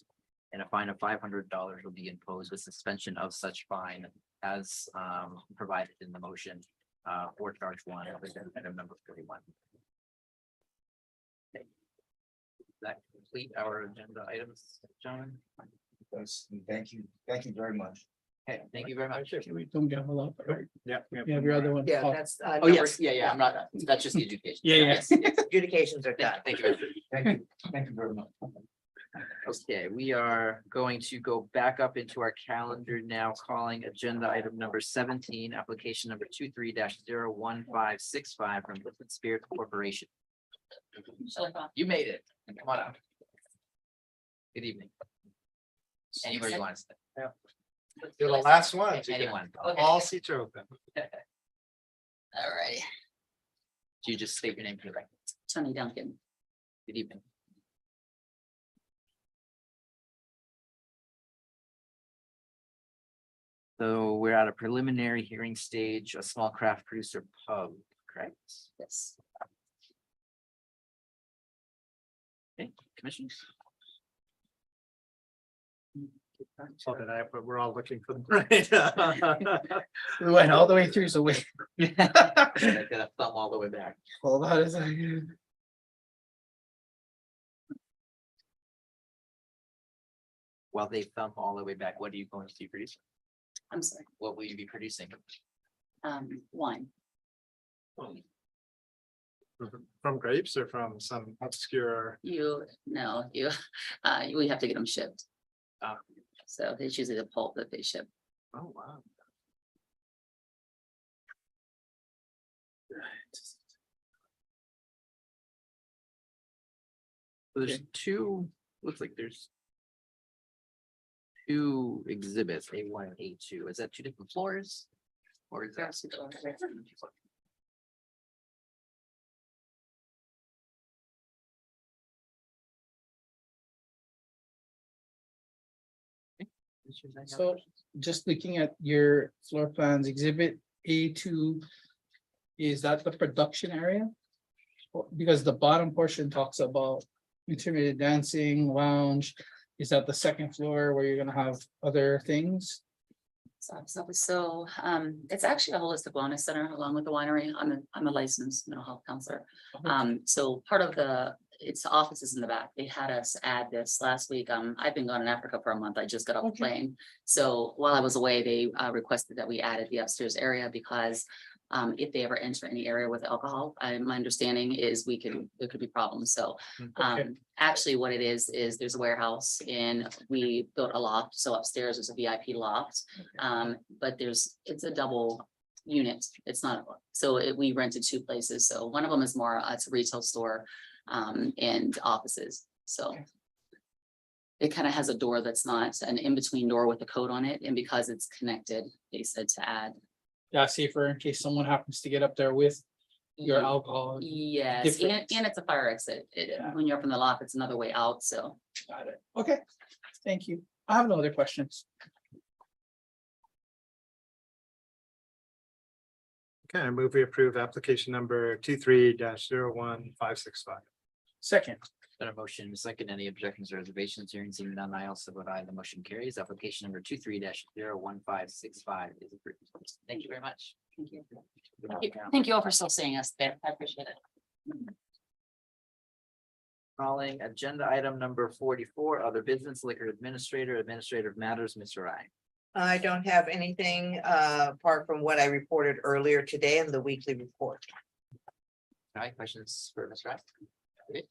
And a fine of $500 will be imposed with suspension of such fine as provided in the motion for charge 1 of agenda item number 41. Okay. Does that complete our agenda items, gentlemen? Yes, and thank you very much. Okay, thank you very much. Okay, we don't get a lot, right? Yeah. You have your other one. Yeah, Oh, that's. Oh, yes, yeah, I'm not, that's just the education. Yeah, yeah. Yes, yes. Adjudications are done. Thank you. Thank you very much. Okay, we are going to go back up into our calendar now, calling agenda item number 17, application number 23-01565 from Liquid Spirit Corporation. You made it. Come on up. Good evening. Anywhere you want to sit. You're the last one. Anyone. All seats are open. All right. Do you just state your name for the record? Tony Duncan. Good evening. So we're at a preliminary hearing stage, a small craft producer pub, correct? Yes. Okay, commissioners. So did I, but we're all looking for the right. We went all the way through, so wait. I got a thumb all the way back. Hold on a second. While they thumb all the way back, what are you going to be producing? I'm sorry. What will you be producing? Wine. From grapes or from some obscure? We have to get them shipped. Ah. So it's usually the pulp that they ship. Oh, wow. So there's two, looks like there's two exhibits, A1 and A2. Is that two different floors? Or is that? So just looking at your floor plans, exhibit A2. Is that the production area? Because the bottom portion talks about intermittent dancing, lounge. Is that the second floor where you're gonna have other things? So it's actually a holistic wellness center along with the winery. I'm a licensed mental health counselor. So part of it's offices in the back. They had us add this last week. I've been gone in Africa for a month. I just got off the plane. So while I was away, they requested that we added the upstairs area because if they ever enter any area with alcohol, my understanding is there could be problems. So actually what it is there's a warehouse and we built a loft. So upstairs is a VIP loft. But it's a double unit. It's not, we rented two places. So one of them is more, it's a retail store and offices. So it kind of has a door that's not an in-between door with a code on it. And because it's connected, they said to add. Yeah, safer in case someone happens to get up there with your alcohol. Yes, Different. and it's a fire exit. When you're up in the loft, it's another way out, so. Got it. Okay, thank you. I have no other questions. Okay, I move we approve application number 23-01565. Second. Got a motion, second, any objections or reservations? Hearing seeing none, I also vote aye. The motion carries. Application number 23-01565 is approved. Thank you very much. Thank you. Thank you all for still seeing us there. I appreciate it. Calling agenda item number 44, other business liquor administrative matters, Mr. Ryan. I don't have anything apart from what I reported earlier today in the weekly report. All right, questions for Ms. Ryan? Okay,